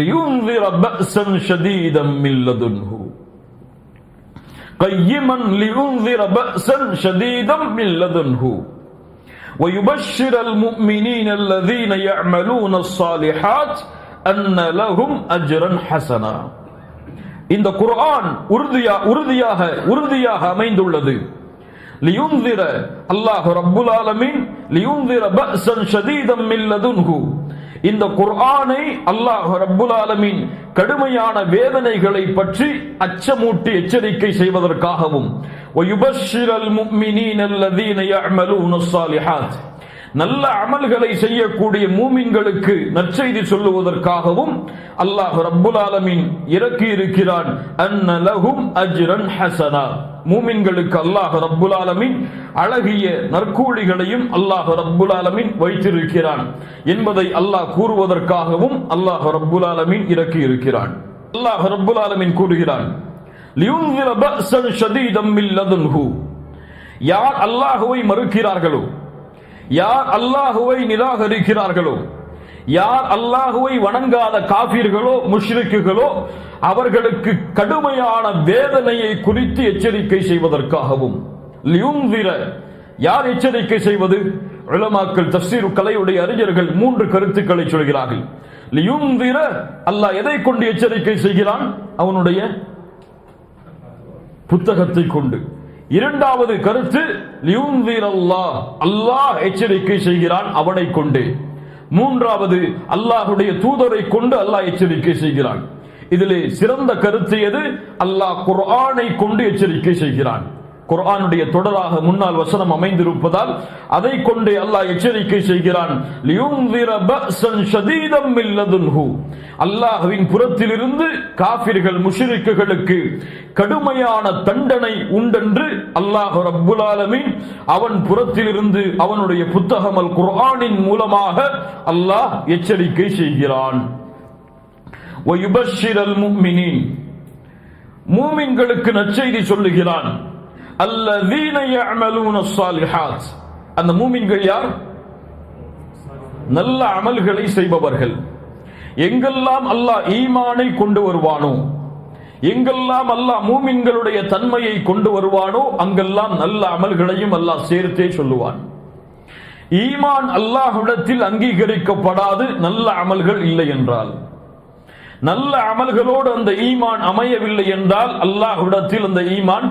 لينذر بأسا شديدا من لدنه قيما لينذر بأسا شديدا من لدنه ويبشر المؤمنين الذين يعملون الصالحات أن لهم أجرا حسنا. இந்த குர்ஆன் உறுதியாக அமைந்துள்ளது. லியுன்திர அல்லாஹ் ரப்புல் ஆலமீன் லியுன்திர பஅஸன் ஷதீதன் மின் லதுன்ஹு. இந்த குர்ஆனை அல்லாஹ் ரப்புல் ஆலமீன் கடுமையான வேதனைகளை பற்றி அச்சமூட்டி எச்சரிக்கை செய்வதற்காகவும், வயுபஷ்ஷிரல் முஃமினீன அல்லதீன யஅமலூன ஸ்ஸாலிஹாத் நல்ல அமல்களை செய்யக்கூடிய மூமின்களுக்கு நற்செய்தி சொல்லுவதற்காகவும் அல்லாஹ் ரப்புல் ஆலமீன் இறக்கி இருக்கிறான். அன்ன லஹும் அஜ்ரன் ஹஸனா. மூமின்களுக்கு அல்லாஹ் ரப்புல் ஆலமீன் அழகிய நற்கூலிகளையும் அல்லாஹ் ரப்புல் ஆலமீன் வைத்திருக்கிறான் என்பதை அல்லாஹ் கூறுவதற்காகவும் அல்லாஹ் ரப்புல் ஆலமீன் இறக்கி இருக்கிறான். அல்லாஹ் ரப்புல் ஆலமீன் கூறுகிறான், லியுன்ஸிர பஅஸன் ஷதீதன் மின் லதுன்ஹு. யார் அல்லாஹ்வை மறுக்கிறார்களோ, யார் அல்லாஹுவை நிராகரிக்கிறார்களோ, யார் அல்லாஹுவை வணங்காத காஃபிர்களோ முஷ்ரிக்குகளோ அவர்களுக்கு கடுமையான வேதனையை குறித்து எச்சரிக்கை செய்வதற்காகவும். லியுன்ஸிர யார் எச்சரிக்கை செய்வது? உலமாக்கள் தஃப்சீர் கலையுடைய அறிஞர்கள் 3 கருத்துக்களை சொல்கிறார்கள். லியுன்ஸிர அல்லாஹ் எதை கொண்டு எச்சரிக்கை செய்கிறான்? அவனுடைய புத்தகத்தை கொண்டு. இரண்டாவது கருத்து லியுன்ஸிர அல்லாஹ் எச்சரிக்கை செய்கிறான் அவனை கொண்டு. மூன்றாவது அல்லாஹ்வுடைய தூதரை கொண்டு அல்லாஹ் எச்சரிக்கை செய்கிறான். இதிலே சிறந்த கருத்து எது? அல்லாஹ் குர்ஆனை கொண்டு எச்சரிக்கை செய்கிறான். குர்ஆனுடைய தொடராக முன்னால் வசனம் அமைந்திருப்பதால் அதை கொண்டே அல்லாஹ் எச்சரிக்கை செய்கிறான். லியுன்திர பஅஸன் ஷதீதம் மின் லதுன்ஹு, அல்லாஹ்வின் புறத்திலிருந்து காஃபிர்கள் முஷ்ரிக்குகளுக்கு கடுமையான தண்டனை உண்டென்று அல்லாஹ் ரப்புல் ஆலமீன் அவன் புறத்திலிருந்து அவனுடைய புத்தகம் அல் குர்ஆனின் மூலமாக அல்லாஹ் எச்சரிக்கை செய்கிறான். வயுபஷ்ஷிரல் முஃமினீன், மூமின்களுக்கு நற்செய்தி சொல்லுகிறான். அல்லதீன யஅமலூன ஸாலிஹாத், அந்த மூமின்கள் யார்? நல்ல அமல்களை செய்பவர்கள். எங்கெல்லாம் அல்லாஹ் ஈமானை கொண்டு வருவானோ, எங்கெல்லாம் அல்லாஹ் மூமின்களுடைய தன்மையை கொண்டு வருவானோ அங்கெல்லாம் நல்ல அமல்களையும் அல்லாஹ் சேர்த்தே சொல்லுவான். ஈமான் அல்லாஹ்விடத்தில் அங்கீகரிக்கப்படாது நல்ல அமல்கள் இல்லை என்றால், நல்ல அமல்களோடு அந்த ஈமான் அமையவில்லை என்றால் அல்லாஹ்விடத்தில் அந்த ஈமான்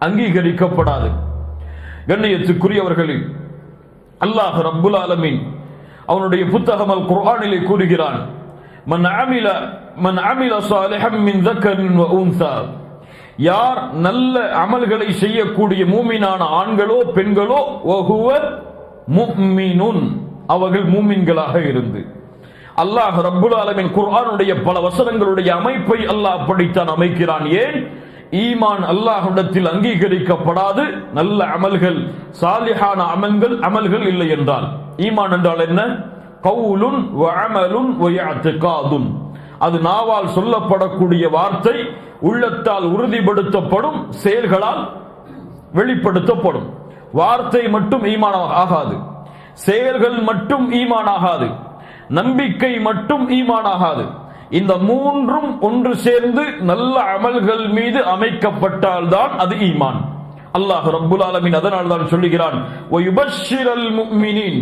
அங்கீகரிக்கப்படாது. கண்ணியத்துக்குரியவர்களே, அல்லாஹ் ரப்புல் ஆலமீன் அவனுடைய புத்தகம் அல் குர்ஆனிலே கூறுகிறான், மன் அமில ஸாலிஹன் மின் ذكரின் வ உன்ஸா, யார் நல்ல அமல்களை செய்யக்கூடிய மூமினான ஆண்களோ பெண்களோ, வஹுவ முஃமினுன், அவர்கள் மூமின்களாக இருந்து. அல்லாஹ் ரப்புல் ஆலமீன் குர்ஆனுடைய பல வசனங்களுடைய அமைப்பை அல்லாஹ் அப்படித்தான் அமைக்கிறான். ஏன்? ஈமான் அல்லாஹ்விடத்தில் அங்கீகரிக்கப்படாது நல்ல அமல்கள், சாலிஹான அமல்கள் இல்லை என்றால். ஈமான் என்றால் என்ன? கவுலுன் வ அமலுன் வ இஅ்திகாதுன், அது நாவால் சொல்லப்படக்கூடிய வார்த்தை, உள்ளத்தால் உறுதிப்படுத்தப்படும், செயல்களால் வெளிப்படுத்தப்படும். வார்த்தை மட்டும் ஈமான் ஆகாது, செயல்கள் மட்டும் ஈமான் ஆகாது, நம்பிக்கை மட்டும் ஈமான் ஆகாது. இந்த மூன்றும் ஒன்று சேர்ந்து நல்ல அமல்கள் மீது அமைக்கப்பட்டால் தான் அது ஈமான். அல்லாஹ் ரப்புல் ஆலமீன் அதனால் தான் சொல்லுகிறான், வயுபஷ்ஷிரல் முஃமினீன்,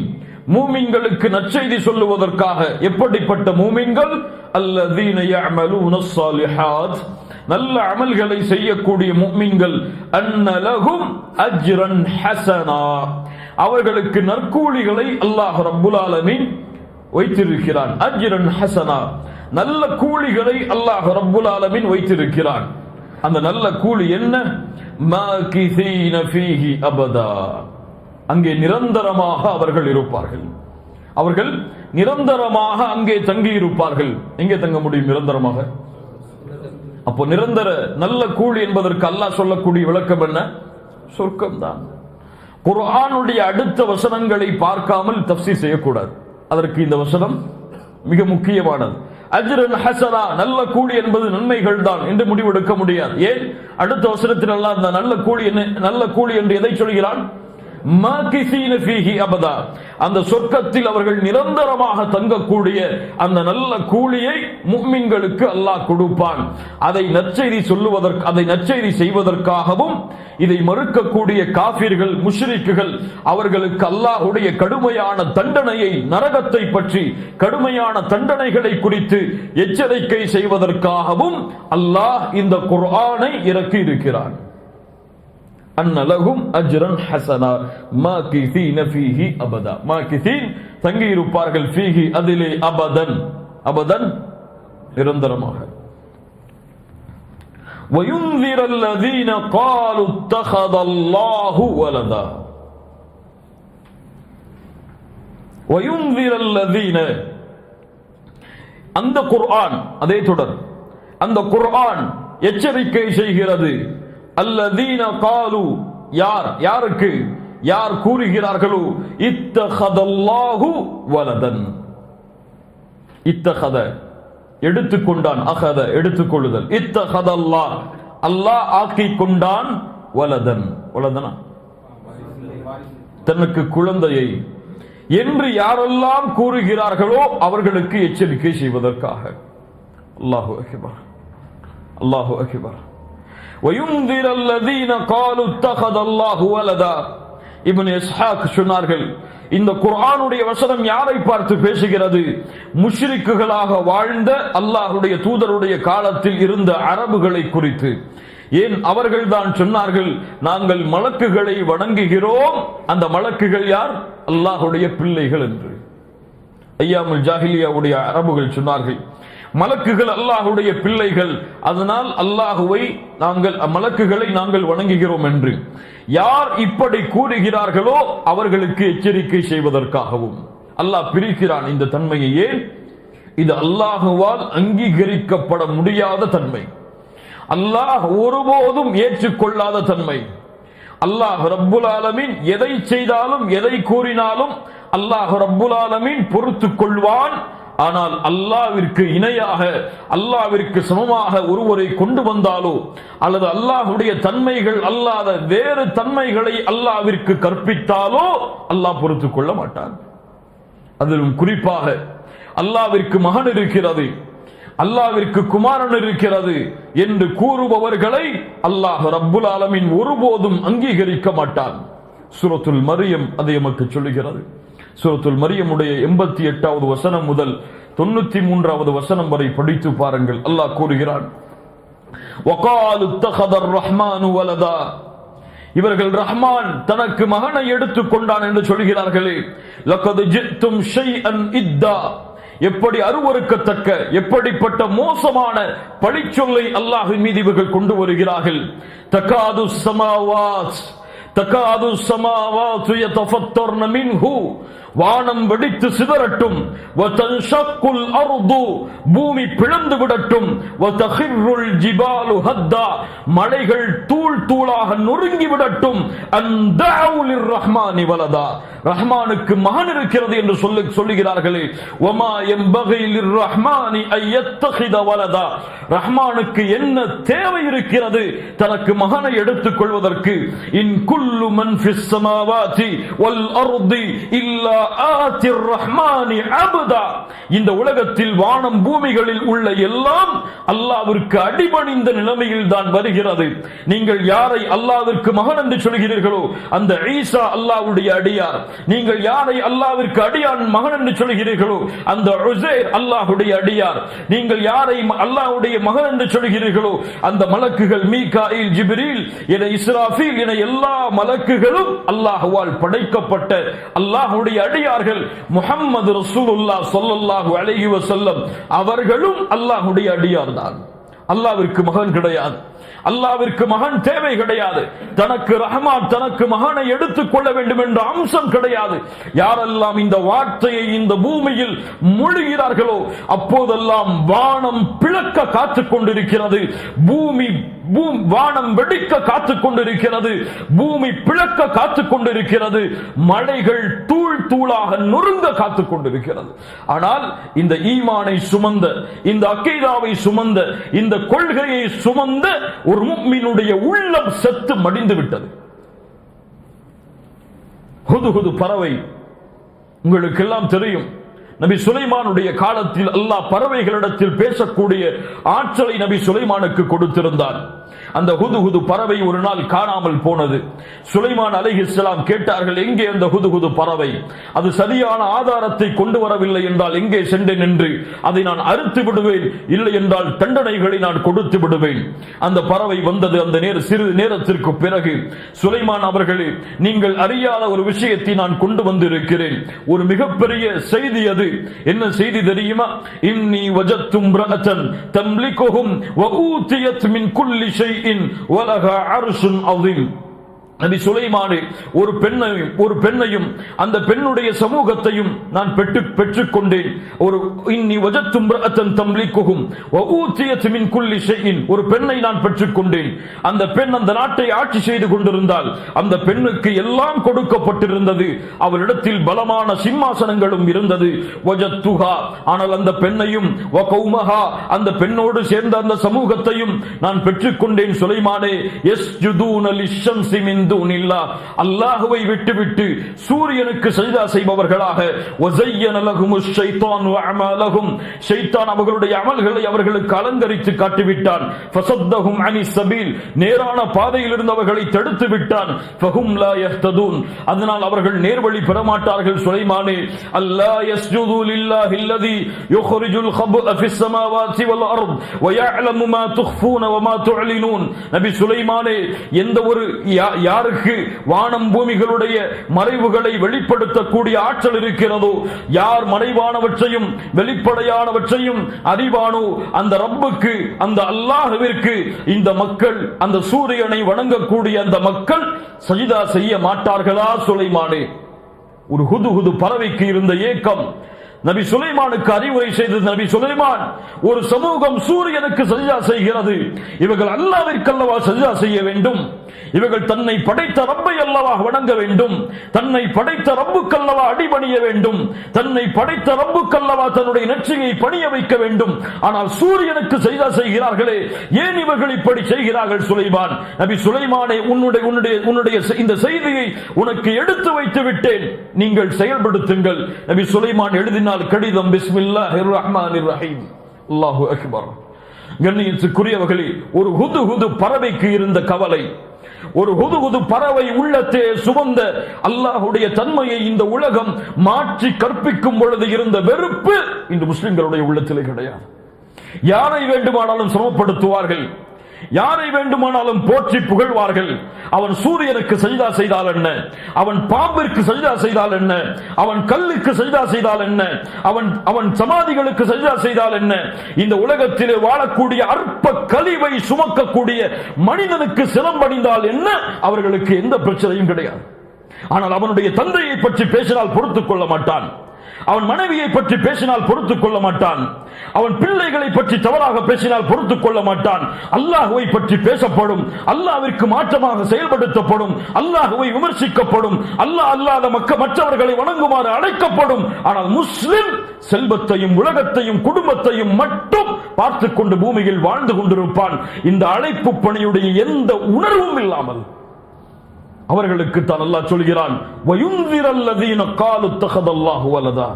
மூமின்களுக்கு நற்செய்தி சொல்லுவதற்காக. எப்படிப்பட்ட மூமின்கள்? அல்லதீன யஅமலூன ஸாலிஹாத், நல்ல அமல்களை செய்யக்கூடிய முஃமின்கள். அன்ன லஹும் அஜ்ரன் ஹஸனா, அவர்களுக்கு நற்கூலிகளை அல்லாஹ் ரப்புல் ஆலமீன் வைத்திருக்கிறான். அஜ்ரன் ஹஸனா, நல்ல கூலிகளை அல்லாஹ் ரப்புல் ஆலமீன் வைத்திருக்கிறான். அந்த நல்ல கூலி என்ன? மாகிஸீன ஃபீஹி அபதா, அங்கே நிரந்தரமாக அவர்கள் இருப்பார்கள். அவர்கள் நிரந்தரமாக அங்கே தங்கி இருப்பார்கள். எங்கே தங்க முடியும் நிரந்தரமாக? அப்போ நிரந்தர நல்ல கூலி என்பதற்கு அல்லாஹ் சொல்லக்கூடிய விளக்கம் என்ன? சொர்க்கம் தான். குர்ஆனுடைய அடுத்த வசனங்களை பார்க்காமல் தஃப்சீர் செய்யக்கூடாது. அதற்கு இந்த வசனம் மிக முக்கியமானது. அஜ்ரன் ஹஸனா, நல்ல கூலி என்பது நன்மைகள் தான் என்று முடிவெடுக்க முடியாது. ஏன்? அடுத்த வசனத்தில் அல்லாஹ் அந்த நல்ல கூலி என்று எதை சொல்கிறான்? மாகிஸீன ஃபீஹி அபதா, அந்த சொர்க்கத்தில் அவர்கள் நிரந்தரமாக தங்கக்கூடிய அந்த நல்ல கூலியை முஃமின்களுக்கு அல்லாஹ் கொடுப்பான். அதை நற்செய்தி செய்வதற்காகவும் இதை மறுக்கக்கூடிய காஃபிர்கள் முஷ்ரிக்குகள் அவர்களுக்கு அல்லாஹ்வுடைய கடுமையான தண்டனையை, நரகத்தை பற்றி கடுமையான தண்டனைகளை குறித்து எச்சரிக்கை செய்வதற்காகவும் அல்லாஹ் இந்த குர்ஆனை இறக்கி இருக்கிறான். அன்ன லஹும் அஜ்ரன் ஹஸனா மாகிஸீன ஃபீஹி அபதா, மாகிஸீன் தங்கி இருப்பார்கள், ஃபீஹி அதிலே, அபதன், அபதன் நிரந்தரமாக. வயுன்திர அல்லதீன காலு இத்தகதல்லாஹு வலதா, வயுன்திர அல்லதீன, அந்த குர்ஆன், அதே தொடர், அந்த குர்ஆன் எச்சரிக்கை செய்கிறது. அல்லதீன காலு, யாருக்கு? யார் கூறுகிறார்களோ, இத்தகதல்லாஹு வலதன், இத்தகத எடுத்துக்கொண்டான், அகத எடுத்துக்கொள்ளுதல், இத்தகதல்லாஹ் அல்லாஹ் ஆக்கிக் கொண்டான், வலதன், வலதனா தனக்கு குழந்தையை என்று யாரெல்லாம் கூறுகிறார்களோ அவர்களுக்கு எச்சரிக்கை செய்வதற்காக. அல்லாஹு அக்பர், அல்லாஹு அக்பர். وَيُنذِرَ الَّذِينَ قَالُوا اتَّخَذَ اللَّهُ وَلَدًا, இப்னு இஸ்ஹாக் சொன்னார்கள், இந்த குர்ஆனுடைய வசனம் யாரை பார்த்து பேசுகிறது? முஷ்ரிக்குகளாக வாழ்ந்த அல்லாஹ்வுடைய தூதருடைய காலத்தில் இருந்த அரபுகளை குறித்து. ஏன்? அவர்கள் தான் சொன்னார்கள், நாங்கள் மலக்குகளை வணங்குகிறோம், அந்த மலக்குகள் யார்? அல்லாஹ்வுடைய பிள்ளைகள் என்று. ஐயாமுல் ஜாஹிலியாவுடைய அரபுகள் சொன்னார்கள், மலக்குகள் அல்லாஹ்வுடைய பிள்ளைகள், அதனால் அல்லாஹ்வை மலக்குகளை நாங்கள் வணங்குகிறோம் என்று யார் இப்படி கூறுகிறார்களோ அவர்களுக்கு எச்சரிக்கை செய்வதற்காகவும் அல்லாஹ் பிரிக்கிறான் இந்த தன்மையை. ஏன்? இது அல்லாஹுவால் அங்கீகரிக்கப்பட முடியாத தன்மை, அல்லாஹ் ஒருபோதும் ஏற்றுக்கொள்ளாத தன்மை. அல்லாஹ் ரப்புல் ஆலமீன் எதை செய்தாலும் எதை கூறினாலும் அல்லாஹ் ரப்புல் ஆலமீன் பொறுத்துக் கொள்வான். ஆனால் அல்லாஹ்விற்கு இணையாக, அல்லாஹ்விற்கு சமமாக ஒருவரை கொண்டு வந்தாலோ அல்லது அல்லாஹ்வுடைய தன்மைகள் அல்லாத வேறு தன்மைகளை அல்லாஹ்விற்கு கற்பித்தாலோ அல்லாஹ் பொறுத்துக் கொள்ள மாட்டான். அதிலும் குறிப்பாக அல்லாஹ்விற்கு மகன் இருக்கிறது, அல்லாஹ்விற்கு குமாரன் இருக்கிறது என்று கூறுபவர்களை அல்லாஹ் ரப்புல் ஆலமீன் ஒருபோதும் அங்கீகரிக்க மாட்டான். சூரத்துல் மரியம் அதை நமக்கு சொல்லுகிறது. சூரத்துல் மரியமுடைய 88வது வசனம் முதல் 93வது வசனம் வரை படித்து பாருங்கள். அல்லாஹ் கூறுகிறான், வகாலு தகதர் ரஹ்மானு வலதா, இவர்கள் ரஹ்மான் தனக்கு மகனை எடுத்துக் கொண்டான் என்று சொல்கிறார்களே. லகத் ஜித்தும் ஷைஅன் இத்தா, எப்படி அருவருக்கத்தக்க, எப்படிப்பட்ட மோசமான பழிச்சொல்லை அல்லாஹ்வின் மீது இவர்கள் கொண்டு வருகிறார்கள். தகாது ஸமாவாத் தகாது ஸமாவாத் யதஃபத்தர்ன மின்ஹு, வானம் வெடித்து சிதறட்டும். வதன்ஷக்குல் அர்து, பூமி பிளந்து விடட்டும். வதகிர்ருல் ஜிபாலு ஹத்தா, மலைகள் தூள் தூளாக நொறுங்கி விடட்டும். அன்தஉ லிர்ரஹ்மானி வலதா, ரஹ்மானுக்கு மகன் இருக்கிறது என்று சொல்லுகிறார்களே. வமா யம்பகி லிர்ரஹ்மானி அய்யத்தகித வலதா, ரஹ்மானுக்கு என்ன தேவை இருக்கிறது தனக்கு மகனை எடுத்துக் கொள்வதற்கு? இன் குல்லு மன் ஃபிஸ் ஸமாவாதி வல் அர்தி இல்லா ஆத்திர் ரஹ்மானி அப்தா, இந்த உலகத்தில் வானம் பூமிகளில் உள்ள எல்லாம் அல்லாஹ்விற்கு அடிபணிந்த நிலைமையில் தான் வருகிறது. நீங்கள் யாரை அல்லாஹ்விற்கு மகன் என்று சொல்கிறீர்களோ அந்த ஈசா அல்லாஹ்வுடைய அடியார். நீங்கள் யாரை அல்லாஹ்விற்கு அடியான் மகன் என்று சொல்கிறீர்களோ அந்த உஸைர் அல்லாஹ்வுடைய அடியார். நீங்கள் யாரை அல்லாஹ்வுடைய மகன் என்று சொல்கிறீர்களோ அந்த மலக்குகள் மீகாயில், ஜிப்ரீல் என இஸ்ராஃபீல் என எல்லா மலக்குகளும் அல்லாஹ்வால் படைக்கப்பட்ட அல்லாஹ்வுடைய அடியார்கள். முஹம்மது ரசூலுல்லாஹ் ஸல்லல்லாஹு அலைஹி வஸல்லம் அவர்களும் அல்லாஹ்வுடைய அடியார் தான். அல்லாஹ்விற்கு மகன் கிடையாது, அல்லாஹ்விற்கு மகன் தேவை கிடையாது. தனக்கு ரஹ்மான் தனக்கு மகனை எடுத்துக் கொள்ள வேண்டும் என்ற அம்சம் கிடையாது. யாரெல்லாம் இந்த வார்த்தையை இந்த பூமியில் மொழிகிறார்களோ அப்போதெல்லாம் வானம் பிளக்க காத்துக் கொண்டிருக்கிறது, வானம் வெடிக்க காத்துக் கொண்டிருக்கிறது, பூமி பிளக்க காத்துக் கொண்டிருக்கிறது, மலைகள் தூள் தூளாக நொறுங்க காத்துக் கொண்டிருக்கிறது. ஆனால் இந்த ஈமானை சுமந்த, இந்த அக்கீதாவை சுமந்த, இந்த கொள்கையை சுமந்த ஒரு முஃமினுடைய உள்ளம் செத்து மடிந்து விட்டது. ஹுதுஹுது பறவை உங்களுக்கு எல்லாம் தெரியும். நபி சுலைமானுடைய காலத்தில் அல்லாஹ் பறவைகளிடத்தில் பேசக்கூடிய ஆற்றலை நபி சுலைமானுக்கு கொடுத்திருந்தார். அந்த ஹுதுஹுது பறவை ஒரு நாள் காணாமல் போனது. சுலைமான் அலைஹிஸ்ஸலாம் கேட்டார்கள், எங்கே அந்த ஹுதுஹுது பறவை? அது சரியான ஆதாரத்தை கொண்டு வரவில்லை என்றால் எங்கே சென்றேன் என்று அதை நான் அறுத்து விடுவேன், இல்லை என்றால் தண்டனைகளை நான் கொடுத்து விடுவேன். அந்த பறவை வந்தது. அந்த சிறிது நேரத்திற்கு பிறகு சுலைமான் அவர்களே, நீங்கள் அறியாத ஒரு விஷயத்தை நான் கொண்டு வந்திருக்கிறேன், ஒரு மிகப்பெரிய செய்தி. அது என்ன செய்தி தெரியுமா? இன்னி வஜத்து இம்ரஅத்தன் தம்லிகுஹும் வ ஊதியத் மின் குல்லி ஷைஇன் வ லஹா அர்ஷுன் அதீம். நபி சுலைமானே, ஒரு பெண்ணையும் அந்த பெண்ணுடைய சமூகத்தையும் நான் பெற்றுக்கொண்டேன். ஒரு இன்னி வஜத்து இம்ரஅத்தன் தம்லிகுஹும் வ ஊதியத் மின் குல்லி ஷைஇன், ஒரு பெண்ணை நான் பெற்றுக்கொண்டேன். அந்த பெண் அந்த நாட்டை ஆட்சி செய்து கொண்டிருந்தால் அந்த பெண்ணுக்கு எல்லாம் கொடுக்கப்பட்டிருந்தது. அவளிடத்தில் பலமான சிம்மாசனங்களும் இருந்தது. வஜத்துஹா, ஆனால் அந்த பெண்ணையும் வ கௌமஹா, அந்த பெண்ணோடு சேர்ந்த அந்த சமூகத்தையும் நான் பெற்றுக்கொண்டேன். சுலைமானே, யஸ்ஜுதூன லிஷம்ஸி மின் அல்லாஹ்வை விட்டுவிட்டு சூரியனுக்கு சஜ்தா செய்பவர்களாக, வஸய்யன லஹுமுஷ் ஷைத்தானு அஅமாலஹும், ஷைத்தான் அவர்களுடைய அமல்களை அவர்களுக்கு அலங்கரித்து காட்டிவிட்டான். ஃபஸத்தஹும் அனிஸ் ஸபீல், நேரான பாதையில் இருந்தவர்களை தடுத்து விட்டான். ஃபஹும் லா யஹ்ததூன், அதனால் அவர்கள் நேர்வழி பெற மாட்டார்கள். சுலைமானே, அல்லா யஸ்ஜுது லில்லாஹி அல்லதி யுக்ரிஜுல் கப்அ ஃபிஸ் ஸமாவாதி வல் அர்த் வ யஅலமு மா துக்ஃபூன வ மா துஅலினூன். நபி சுலைமானே, எந்த ஒரு யாருக்கு வானம் பூமிகளுடைய மறைவுகளை வெளிப்படுத்தக்கூடிய ஆற்றல் இருக்கிறதோ, யார் மறைவானவற்றையும் வெளிப்படையானவற்றையும் அறிவானோ, அந்த ரப்புக்கு, அந்த அல்லாஹ்விற்கு இந்த மக்கள், அந்த சூரியனை வணங்கக்கூடிய அந்த மக்கள் சஜிதா செய்ய மாட்டார்களா? சுலைமானே, ஒரு ஹுது பறவைக்கு இருந்த ஏக்கம் நபி சுலைமானுக்கு அறிவுரை செய்தது. நபி சுலைமான், ஒரு சமூகம் சூரியனுக்கு சஜ்தா செய்கிறது, இவர்கள் அல்லாஹ்விற்கு அல்லவா சஜ்தா செய்ய வேண்டும், இவர்கள் தன்னை படைத்த ரப்பை அல்லவா வணங்க வேண்டும், தன்னை படைத்த ரப்புக்கல்லவா அடிபணிய வேண்டும், தன்னை படைத்த ரப்புக்கல்லவா தன்னுடைய நெற்றியை பணிய வைக்க வேண்டும். ஆனால் சூரியனுக்கு சஜ்தா செய்கிறார்களே, ஏன் இவர்கள் இப்படி செய்கிறார்கள்? சுலைமான், நபி சுலைமானே, உன்னுடைய இந்த செய்தியை உனக்கு எடுத்து வைத்து விட்டேன், நீங்கள் செயல்படுத்துங்கள். நபி சுலைமான் எழுதினார் கடிதம், பிஸ்மில்லாஹிர் ரஹ்மானிர் ரஹீம். அல்லாஹு அக்பர். கண்ணியத்துக்குரியவர்களே, ஒரு ஹுது பறவைக்கு இருந்த கவலை, ஒரு ஹுது பறவை உள்ளத்தே சுமந்த அல்லாஹ்வுடைய தன்மையை இந்த உலகம் மாற்றி கற்பிக்கும் பொழுது இருந்த வெறுப்பு இந்த முஸ்லிம்களுடைய உள்ளத்திலே கிடையாது. யாரை வேண்டுமானாலும் சிரமப்படுத்துவார்கள், யாரை வேண்டுமானாலும் போற்றி புகழ்வார்கள். அவன் சூரியனுக்கு சஜ்தா செய்தால் என்ன, அவன் பாம்பிற்கு சஜ்தா செய்தால் என்ன, அவன் கல்லுக்கு சஜ்தா செய்தால் என்ன, அவன் சமாதிகளுக்கு சஜ்தா செய்தால் என்ன, இந்த உலகத்திலே வாழக்கூடிய அற்ப கழிவை சுமக்கக்கூடிய மனிதனுக்கு சிரமடைந்தால் என்ன, அவர்களுக்கு எந்த பிரச்சனையும் கிடையாது. ஆனால் அவனுடைய தந்தையை பற்றி பேசினால் பொறுத்துக் கொள்ள மாட்டான், அவன் மனைவியை பற்றி பேசினால் பொறுத்துக் கொள்ள மாட்டான், அவன் பிள்ளைகளை பற்றி தவறாக பேசினால் பொறுத்துக் கொள்ள மாட்டான். அல்லாஹ்வை பற்றி பேசப்படும், அல்லாஹ்விற்கு மாற்றமாக செயல்படுத்தப்படும், அல்லாஹ்வை விமர்சிக்கப்படும், அல்லாஹ் அல்லாத மற்றவர்களை வணங்குமாறு அழைக்கப்படும். ஆனால் முஸ்லிம் செல்வத்தையும் உலகத்தையும் குடும்பத்தையும் மட்டும் பார்த்துக் கொண்டு பூமியில் வாழ்ந்து கொண்டிருப்பான், இந்த அழைப்பு பணியுடைய எந்த உணர்வும் இல்லாமல். அவர்களுக்கு தான் அல்லாஹ் சொல்கிறான், வயுந்திரல்லதீன காலு தகதல்லாஹு வலதா.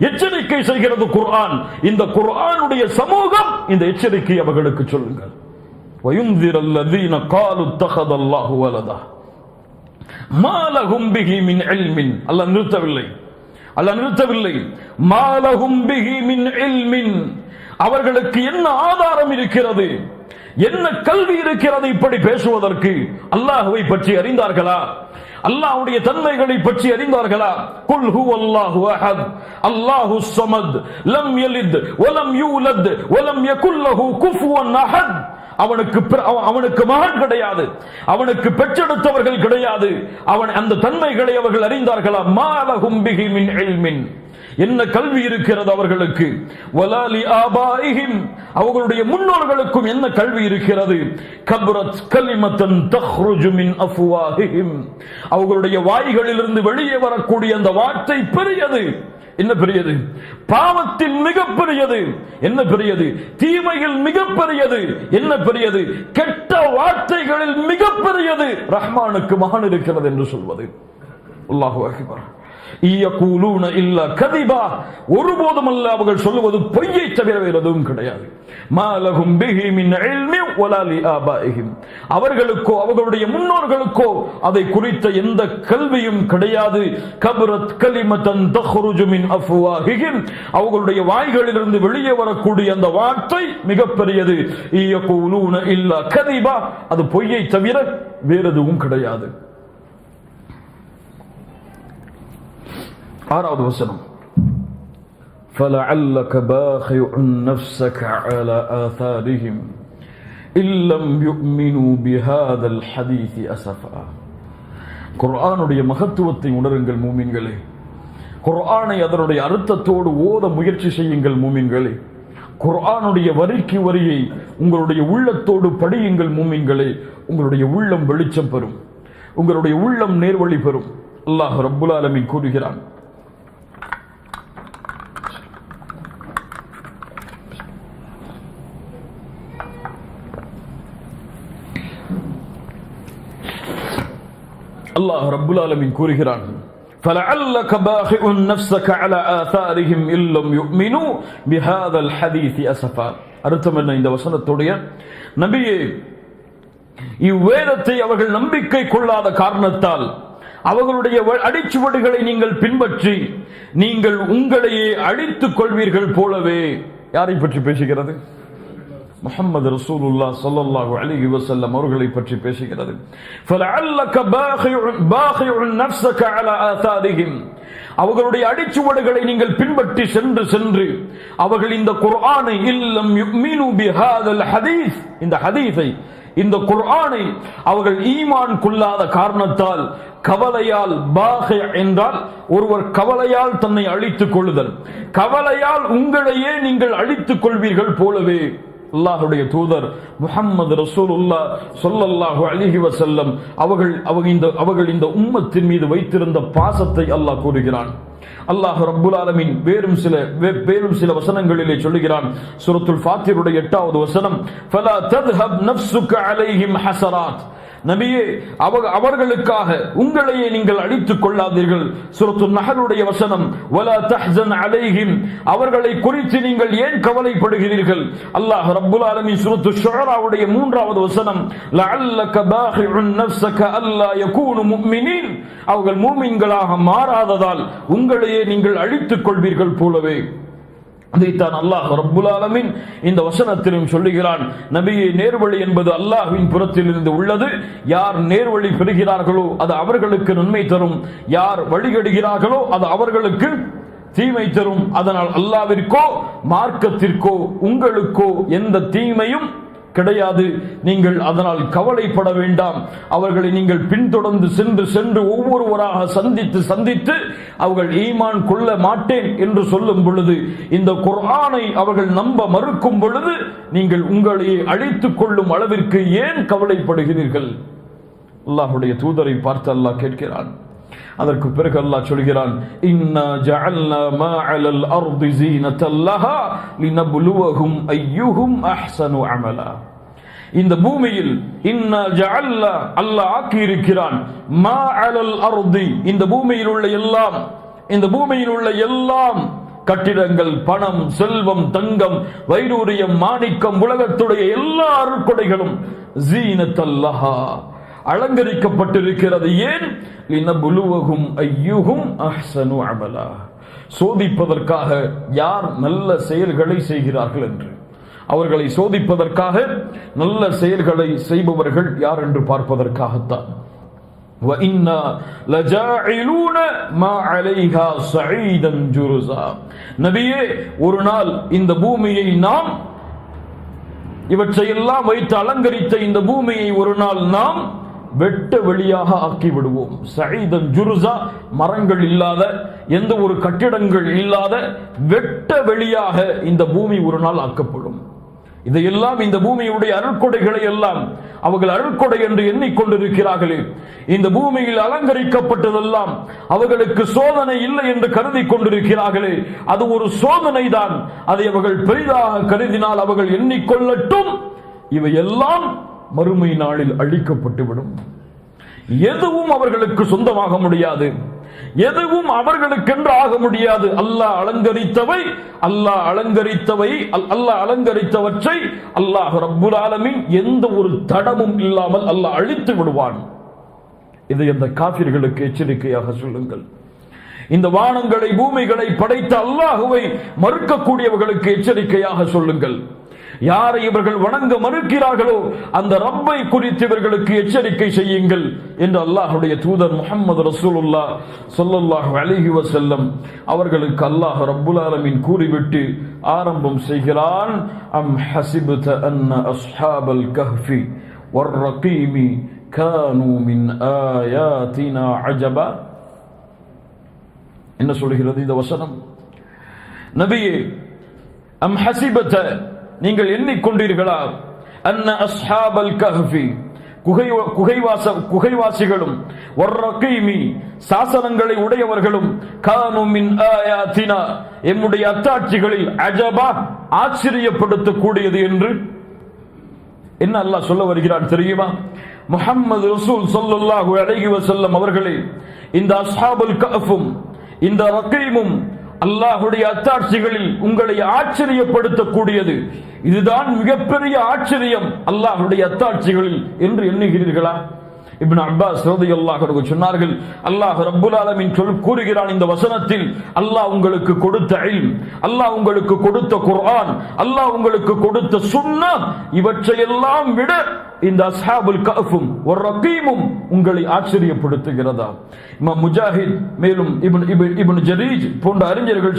எச்சரிக்கை செய்கிறது குர்ஆன். இந்த குர்ஆனுடைய சமூகம் இந்த எச்சரிக்கை அவர்களுக்கு சொல்லுங்கள். வயுந்திரல்லதீன காலு தகதல்லாஹு வலதா மாலஹும் பிஹி மின் இல்மின். அல்லாஹ் நிறுத்தவில்லை. மாலஹும் பிஹி மின் இல்மின். அவர்களுக்கு என்ன ஆதாரம் இருக்கிறது, என்ன கல்வி இருக்கிறது இப்படி பேசுவதற்கு? அல்லாஹ்வை பற்றி அறிந்தார்களா? அல்லாஹ்வுடைய தன்மைகளை பற்றி அறிந்தார்களா? குல் ஹுவல்லாஹு அஹத் அல்லாஹுஸ் ஸமத் லம் யலித் வலம் யூலத் வலம் யகுல் லஹு குஃபுவன் அஹத். அவனுக்கு மகன் கிடையாது, அவனுக்கு பெற்றெடுத்தவர்கள் கிடையாது. அவன் அந்த தன்மைகளை அவர்கள் அறிந்தார்களா? மாலஹும் பிஹி மின் இல்மின். என்ன கல்வி இருக்கிறது அவர்களுக்கு? வலாலி ஆபாயிஹிம். அவர்களுடைய முன்னோர்களுக்கும் என்ன கல்வி இருக்கிறது? கப்ரத் கலிமத்தன் தக்ருஜு மின் அஃப்வாஹிஹிம். அவர்களுடைய வாய்களிலிருந்து வெளியே வரக்கூடிய அந்த வார்த்தை பெரியது. என்ன பெரியது? பாவத்தில் மிக பெரியது. என்ன பெரியது? தீமையில் மிக பெரியது. என்ன பெரியது? கெட்ட வார்த்தைகளில் மிக பெரியது ரஹ்மானுக்கு மகன் இருக்கிறது என்று சொல்வது. அல்லாஹு அக்பர். ஒருபோதும் அல்ல அவர்கள் சொல்லுவது பொய்யை தவிர வேறு எதுவும் கிடையாது. அவர்களுக்கோ அவர்களுடைய முன்னோர்களுக்கோ அதை குறித்த எந்த கல்வியும் கிடையாது. கபரத் கலிமத்தன் தக்ருஜு மின் அஃப்வாஹிஹிம். அவர்களுடைய வாய்களிலிருந்து வெளியே வரக்கூடிய அந்த வார்த்தை மிகப்பெரியது. யகூலூன இல்லா கதிபா. அது பொய்யை தவிர வேறு எதுவும் கிடையாது. ஆறாவது வசனம், فَلَعَلَّكَ بَاخِعٌ نَفْسَكَ عَلَى آثَارِهِمْ إِن لَّمْ يُؤْمِنُوا بِهَذَا الْحَدِيثِ أَسَفًا. குர்ஆனுடைய மகத்துவத்தை உணருங்கள் மூமின்களே. குர்ஆனை அதனுடைய அர்த்தத்தோடு ஓத முயற்சி செய்யுங்கள் மூமின்களே. குர்ஆனுடைய வரிக்கு வரியை உங்களுடைய உள்ளத்தோடு படியுங்கள் மூமின்களே. உங்களுடைய உள்ளம் வெளிச்சம் பெறும், உங்களுடைய உள்ளம் நேர்வழி பெறும். அல்லாஹ் ரப்புல் ஆலமீன் கூறுகிறான், அல்லாஹ் ரப்புல் ஆலமீன் கூறுகிறான், فَلَعَلَّكَ بَاخِعٌ نَفْسَكَ عَلَى آثَارِهِمْ إِن لَّمْ يُؤْمِنُوا بِهَذَا الْحَدِيثِ أَسَفًا. அர்த்தம் என்ன இந்த வசனத்துடைய? நபியே, இவ்வேதத்தை அவர்கள் நம்பிக்கை கொள்ளாத காரணத்தால் அவர்களுடைய அடிச்சுவடுகளை நீங்கள் பின்பற்றி நீங்கள் உங்களையே அழித்துக் கொள்வீர்கள் போலவே. யாரை பற்றி பேசுகிறது? முஹம்மது ரசூலுல்லாஹ் ஸல்லல்லாஹு அலைஹி வஸல்லம் அவர்களை பற்றி பேசுகிறது. ஃபலஅல்லக பாகிஉன் நஃப்ஸக அலா ஆதாரிஹிம், அவர்களுடைய அடிச்சுவடுகளை நீங்கள் பின்பற்றி சென்று அவர்கள் இந்த குர்ஆனை இல்லம் யுமினு பிஹாதல் ஹதீஸ், இந்த ஹதீஸை இந்த குர்ஆனை அவர்கள் ஈமான் கொள்ளாத காரணத்தால் கவலையால், பாகி என்றால் ஒருவர் கவலையால் தன்னை அழித்துக் கொள்ளுதல், கவலையால் உங்களையே நீங்கள் அழித்துக் கொள்வீர்கள் போலவே அல்லாஹ்வுடைய தூதர் முஹம்மது ரசூலுல்லாஹ் ஸல்லல்லாஹு அலைஹி வஸல்லம் அவர்கள் இந்த உம்மத்தின் மீது வைத்திருந்த பாசத்தை அல்லாஹ் கூறுகிறான். அல்லாஹ் ரப்புல் ஆலமீன் வேறும் சில வசனங்களிலே சொல்லுகிறான். சூரத்துல் ஃபாத்திருடைய 8வது வசனம், ஃபலா தத்ஹப் நஃப்ஸுக அலைஹிம் ஹஸராத், நபியே அவர்களுக்காக உங்களையே நீங்கள் அழித்துக் கொள்ளாதீர்கள். சூரத்துன் நஹலுடைய வசனம், வலா தஹ்ஸன் அலைஹிம், அவர்களை குறித்து நீங்கள் ஏன் கவலைப்படுகிறீர்கள். அல்லாஹ் ரப்புல் ஆலமீன் சூரத்து ஷுஆராவுடைய 3வது வசனம், லஅல்லக பாகிஉன் நஃப்ஸக அல்லா யகூனு முஃமினீன், அவர்கள் மூமின்களாக மாறாததால் உங்களையே நீங்கள் அழித்துக் கொள்வீர்கள் போலவே. அதைத்தான் அல்லாஹ் ரப்புல் ஆலமீன் இந்த வசனத்திலும் சொல்லுகிறான். நபியே, நேர்வழி என்பது அல்லாஹ்வின் புறத்திலிருந்து உள்ளது. யார் நேர்வழி பெறுகிறார்களோ அது அவர்களுக்கு நன்மை தரும், யார் வழிகெடுகிறார்களோ அது அவர்களுக்கு தீமை தரும். அதனால் அல்லாஹ்விற்கோ மார்க்கத்திற்கோ உங்களுக்கோ எந்த தீமையும் கிடையாது. நீங்கள் அதனால் கவலைப்பட வேண்டாம். அவர்களை நீங்கள் பின்தொடர்ந்து சென்று ஒவ்வொருவராக சந்தித்து அவர்கள் ஈமான் கொள்ள மாட்டேன் என்று சொல்லும் பொழுது, இந்த குர்ஆனை அவர்கள் நம்ப மறுக்கும் பொழுது நீங்கள் உங்களையே அழித்துக் கொள்ளும் அளவிற்கு ஏன் கவலைப்படுகிறீர்கள்? அல்லாஹ்வுடைய தூதரை பார்த்து அல்லாஹ் கேட்கிறான். அதற்கு பிறகு அல்லாஹ் சொல்கிறான், இன்னா ஜஅல்னா மா அலல் அர்தி ஸீனத்தல் லஹா லினப்லுவஹும் அய்யுஹும் அஹ்ஸனு அமலா, இந்த பூமியில் இன்னா ஜஅல்னா, அல்லாஹ் ஆக்கி இருக்கிறான், மா அலல் அர்தி, இந்த பூமியில் உள்ள எல்லாம் கட்டிடங்கள், பணம், செல்வம், தங்கம், வைடூரியம், மாணிக்கம், உலகத்துடைய எல்லா அருட்கொடைகளும் ஸீனத்தல் லஹா, அலங்கரிக்கப்பட்டிருக்கிறது. ஏன்? லினப்லுவஹும் அய்யுஹும் அஹ்ஸனு அமலா, சோதிப்பதற்காக யார் நல்ல செயல்களை செய்கிறார்கள் என்று, அவர்களை சோதிப்பதற்காக நல்ல செயல்களை செய்பவர்கள் யார் என்று பார்ப்பதற்காகத்தான். வஇன்னா லஜாஇலூன மா அலைஹா ஸஈதன் ஜுருஸா, நபியே, ஒரு நாள் இந்த பூமியை நாம் இவற்றையெல்லாம் வைத்து அலங்கரித்த இந்த பூமியை ஒரு நாள் நாம் வெட்ட வெளியாக ஆக்கி விடுவோம். ஸஈதன் ஜுருஸா, மரங்கள் இல்லாத, எந்த ஒரு கட்டிடங்கள் இல்லாத வெட்ட வெளியாக இந்த பூமி ஒரு நாள் ஆக்கப்படும். இதையெல்லாம், இந்த பூமியுடைய அருட்கொடைகளை எல்லாம் அவர்கள் அருட்கொடை என்று எண்ணிக்கொண்டிருக்கிறார்களே, இந்த பூமியில் அலங்கரிக்கப்பட்டதெல்லாம் அவர்களுக்கு சோதனை இல்லை என்று கருதி கொண்டிருக்கிறார்களே, அது ஒரு சோதனை தான். அதை அவர்கள் பெரிதாக கருதினால் அவர்கள் எண்ணிக்கொள்ளட்டும், இவையெல்லாம் மறுமை நாளில் அழிக்கப்பட்டுவிடும். எதுவும் அவர்களுக்கு சொந்தமாக முடியாது, எதுவும் அவர்களுக்கென்று ஆக முடியாது. அல்லாஹ் அலங்கரித்தவற்றை அல்லாஹ் ரப்புல் ஆலமீன் எந்த ஒரு தடமும் இல்லாமல் அல்லாஹ் அழித்து விடுவான். இதை அந்த காஃபிர்களுக்கு எச்சரிக்கையாக சொல்லுங்கள். இந்த வானங்களை பூமிகளை படைத்த அல்லாஹுவை மறுக்கக்கூடியவர்களுக்கு எச்சரிக்கையாக சொல்லுங்கள். யாரை இவர்கள் வணங்க மறுக்கிறார்களோ அந்த ரப்பை குறித்து இவர்களுக்கு எச்சரிக்கை செய்யுங்கள் என்று அல்லாஹ்வுடைய தூதர் முஹம்மது ரசூலுல்லாஹ் ஸல்லல்லாஹு அலைஹி வஸல்லம் அவர்களுக்கு அல்லாஹ் ரப்புல் ஆலமீன் கூறிவிட்டு ஆரம்பம் செய்கிறான். அம் ஹஸிப்த அன்ன அஸ்ஹாபல் கஹ்ஃபி வர்ரகீமி கானூ மின் ஆயாத்தினா அஜபா. என்ன சொல்கிறது இந்த வசனம்? நபியே, அம் ஹஸிப்த, நீங்கள் எண்ணிக்கொண்டீர்களா, அன்ன அஸ்ஹாபல் கஹ்ஃபி, குகைவாசிகளும், வர்ரகீமி, சாசனங்களை உடையவர்களும், கானூ மின் ஆயாத்தினா, எம்முடைய அத்தாட்சிகளில், அஜபா, ஆச்சரியப்படுத்தக்கூடியது என்று என்ன அல்லாஹ் சொல்ல வருகிறான் தெரியுமா? முஹம்மது ரசூல் ஸல்லல்லாஹு அலைஹி வஸல்லம் அவர்களே, இந்த அஸ்ஹாபுல் கஹ்ஃபும் இந்த ரகீமும் அல்லாஹ்வுடைய அத்தாட்சிகளில் உங்களை ஆச்சரியப்படுத்தக்கூடியது, இதுதான் மிகப்பெரிய ஆச்சரியம் அல்லாஹ்வுடைய அத்தாட்சிகளில் என்று எண்ணுகிறீர்களா? இப்னு அப்பாஸ் ரலியல்லாஹு அன்ஹு சொன்னார்கள், அல்லாஹ் ரப்புல் ஆலமீன் கூறுகிறான் இந்த வசனத்தில், அல்லாஹ் உங்களுக்கு கொடுத்த இல்ம், அல்லாஹ் உங்களுக்கு கொடுத்த குர்ஆன், அல்லாஹ் உங்களுக்கு கொடுத்த சுன்னத், இவற்றையெல்லாம் விட இந்த அஸ்ஹாபுல் கஹ்ஃபும் வர்ரகீமும் உங்களை ஆச்சரியப்படுத்துகிறதா? இமாம் முஜாஹித் மேலும் இப்னு ஜரீஜ் போன்ற அறிஞர்கள்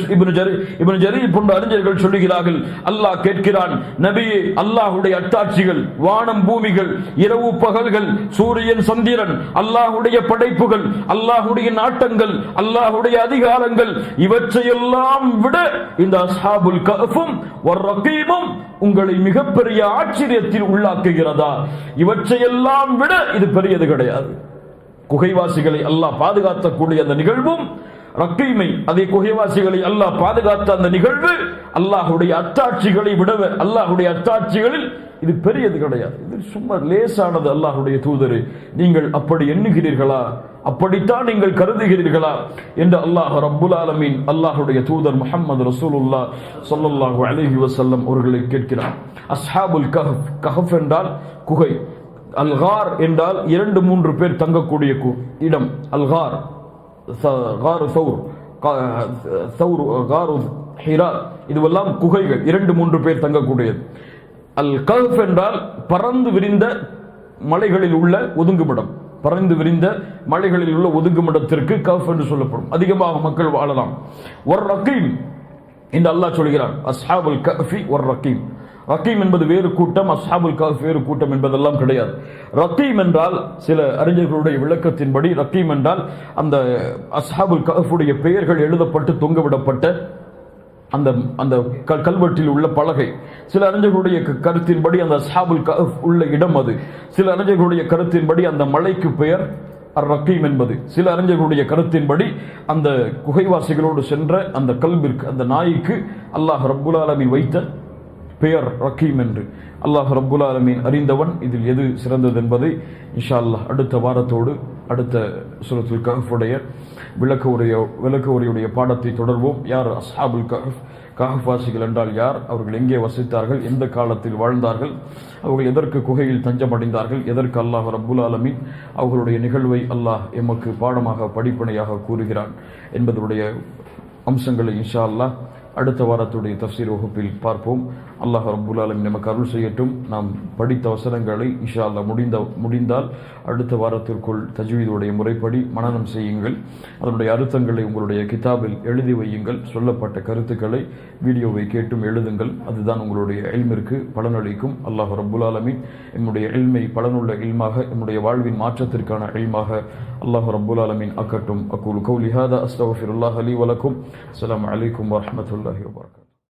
சொல்லுகிறார்கள், அல்லாஹ் கேட்கிறான், நபியே, அல்லாஹ்வுடைய அத்தாட்சிகள், வானம் பூமிகள், இரவு பகல்கள், சூரியன் சந்திரன், அல்லாஹ்வுடைய படைப்புகள், அல்லாஹ்வுடைய நாட்டங்கள், அல்லாஹ்வுடைய அதிகாரங்கள், இவற்றையெல்லாம் விட இந்த அஸ்ஹாபுல் கஹ்ஃபும் வர்ரகீமும் உங்களை மிகப்பெரிய ஆச்சரியத்தில் உள்ளாக்குகிறதா? இவற்றையெல்லாம் விட இது பெரியது கிடையாது. குகைவாசிகளை அல்லாஹ் பாதுகாக்கக்கூடிய அந்த நிகழ்வும், ரக்கீமை, அதே குகைவாசிகளை அல்லாஹ் பாதுகாத்த அந்த நிகழ்வு, அல்லாஹ்வுடைய அத்தாட்சிகளை விடவே, அல்லாஹ்வுடைய அத்தாட்சிகளில் இது பெரியது கிடையாது. இது சும்மா லேசானது. அல்லாஹ்வுடைய தூதரே, நீங்கள் அப்படி எண்ணுகிறீர்களா? அப்படித்தான் நீங்கள் கருதுகிறீர்களா என்று அல்லாஹ் ரப்புல் ஆலமீன் அல்லாஹ்வுடைய தூதர் முஹம்மது ரசூலுல்லாஹ் ஸல்லல்லாஹு அலைஹி வஸல்லம் அவர்களை கேட்கிறார். அஸ்ஹாபுல் கஹஃப், கஹஃப் என்றால் குகை, அல்கார் என்றால் 2-3 பேர் தங்கக்கூடிய இடம். அல்கார், கார் சௌர், கார் ஹிரா, இதுவெல்லாம் குகைகள், 2-3 பேர் தங்கக்கூடியது. அல் கஹ்ஃப் என்றால் பறந்து விரிந்த மலைகளில் உள்ள ஒதுங்குமிடம். பறந்து விரிந்த மலைகளில் உள்ள ஒதுங்குமிடத்திற்கு கஹ்ஃப் என்று சொல்லப்படும். அதிகமாக மக்கள் வாழலாம். ஒரு ரக்கீம் என்று அல்லாஹ் சொல்கிறான், அஸ்ஹாபுல் கஹ்ஃபி ஒரு ரக்கீம். ரக்கீம் என்பது வேறு கூட்டம், அஸ்ஹாபுல் கஹ்ஃப் வேறு கூட்டம் என்பதெல்லாம் கிடையாது. ரக்கீம் என்றால் சில அறிஞர்களுடைய விளக்கத்தின்படி ரக்கீம் என்றால் அந்த அஸ்ஹாபுல் கஹ்ஃபுடைய பெயர்கள் எழுதப்பட்டு தொங்கவிடப்பட்ட அந்த அந்த கல்வெட்டில் உள்ள பலகை. சில அறிஞர்களுடைய கருத்தின்படி அந்த அஸ்ஹாபுல் கஹ்ஃப் உள்ள இடம் அது. சில அறிஞர்களுடைய கருத்தின்படி அந்த மலைக்கு பெயர் அர்-ரக்கீம் என்பது. சில அறிஞர்களுடைய கருத்தின்படி அந்த குகைவாசிகளோடு சென்ற அந்த கல்விற்கு, அந்த நாய்க்கு அல்லாஹ் ரப்புல் ஆலமீன் வைத்த பெயர் ரக்கீம் என்று. அல்லாஹ் ரப்புல் ஆலமீன் அறிந்தவன். இதில் எது சிறந்தது என்பதை இன்ஷா அல்லாஹ் அடுத்த வாரத்தோடு அடுத்த சூரத்துல் கஹ்ஃபுடைய விளக்க உரையுடைய பாடத்தை தொடர்வோம். யார் அஸ்ஹாபுல் கஹ்ஃப்? கஹ்ஃப்வாசிகள் என்றால் யார்? அவர்கள் எங்கே வசித்தார்கள்? எந்த காலத்தில் வாழ்ந்தார்கள்? அவர்கள் எதற்கு குகையில் தஞ்சமடைந்தார்கள்? எதற்கு அல்லாஹ் ரப்புல் ஆலமீன் அவர்களுடைய நிகழ்வை அல்லாஹ் எமக்கு பாடமாக படிப்பனையாக கூறுகிறான் என்பதுடைய அம்சங்களை இன்ஷா அல்லாஹ் அடுத்த வாரத்துடைய தஃப்சீர் வகுப்பில் பார்ப்போம். அல்லாஹ் ரப்புல் ஆலமீன் நமக்கு அருள் செய்யட்டும். நாம் படித்த வசனங்களை இன்ஷா அல்லாஹ் முடிந்தால் அடுத்த வாரத்திற்குள் தஜ்வீதுடைய முறைப்படி மனனம் செய்யுங்கள். அதனுடைய அர்த்தங்களை உங்களுடைய கிதாபில் எழுதி வையுங்கள். சொல்லப்பட்ட கருத்துக்களை வீடியோவை கேட்டும் எழுதுங்கள். அதுதான் உங்களுடைய இல்மிற்கு பலனளிக்கும். அல்லாஹ் ரப்புல் ஆலமீன் என்னுடைய இல்மை பலனுள்ள இல்மாக, என்னுடைய வாழ்வின் மாற்றத்திற்கான இல்மாக அல்லாஹ் ரப்புல் ஆலமீன் ஆக்கட்டும். அக்கூலு கௌலி ஹாதா அஸ்தக்ஃபிருல்லாஹ் லீ வ லக்கும். அஸ்ஸலாமு அலைக்கும் வரஹ்மத்துல்லாஹி வபரகாத்துஹு.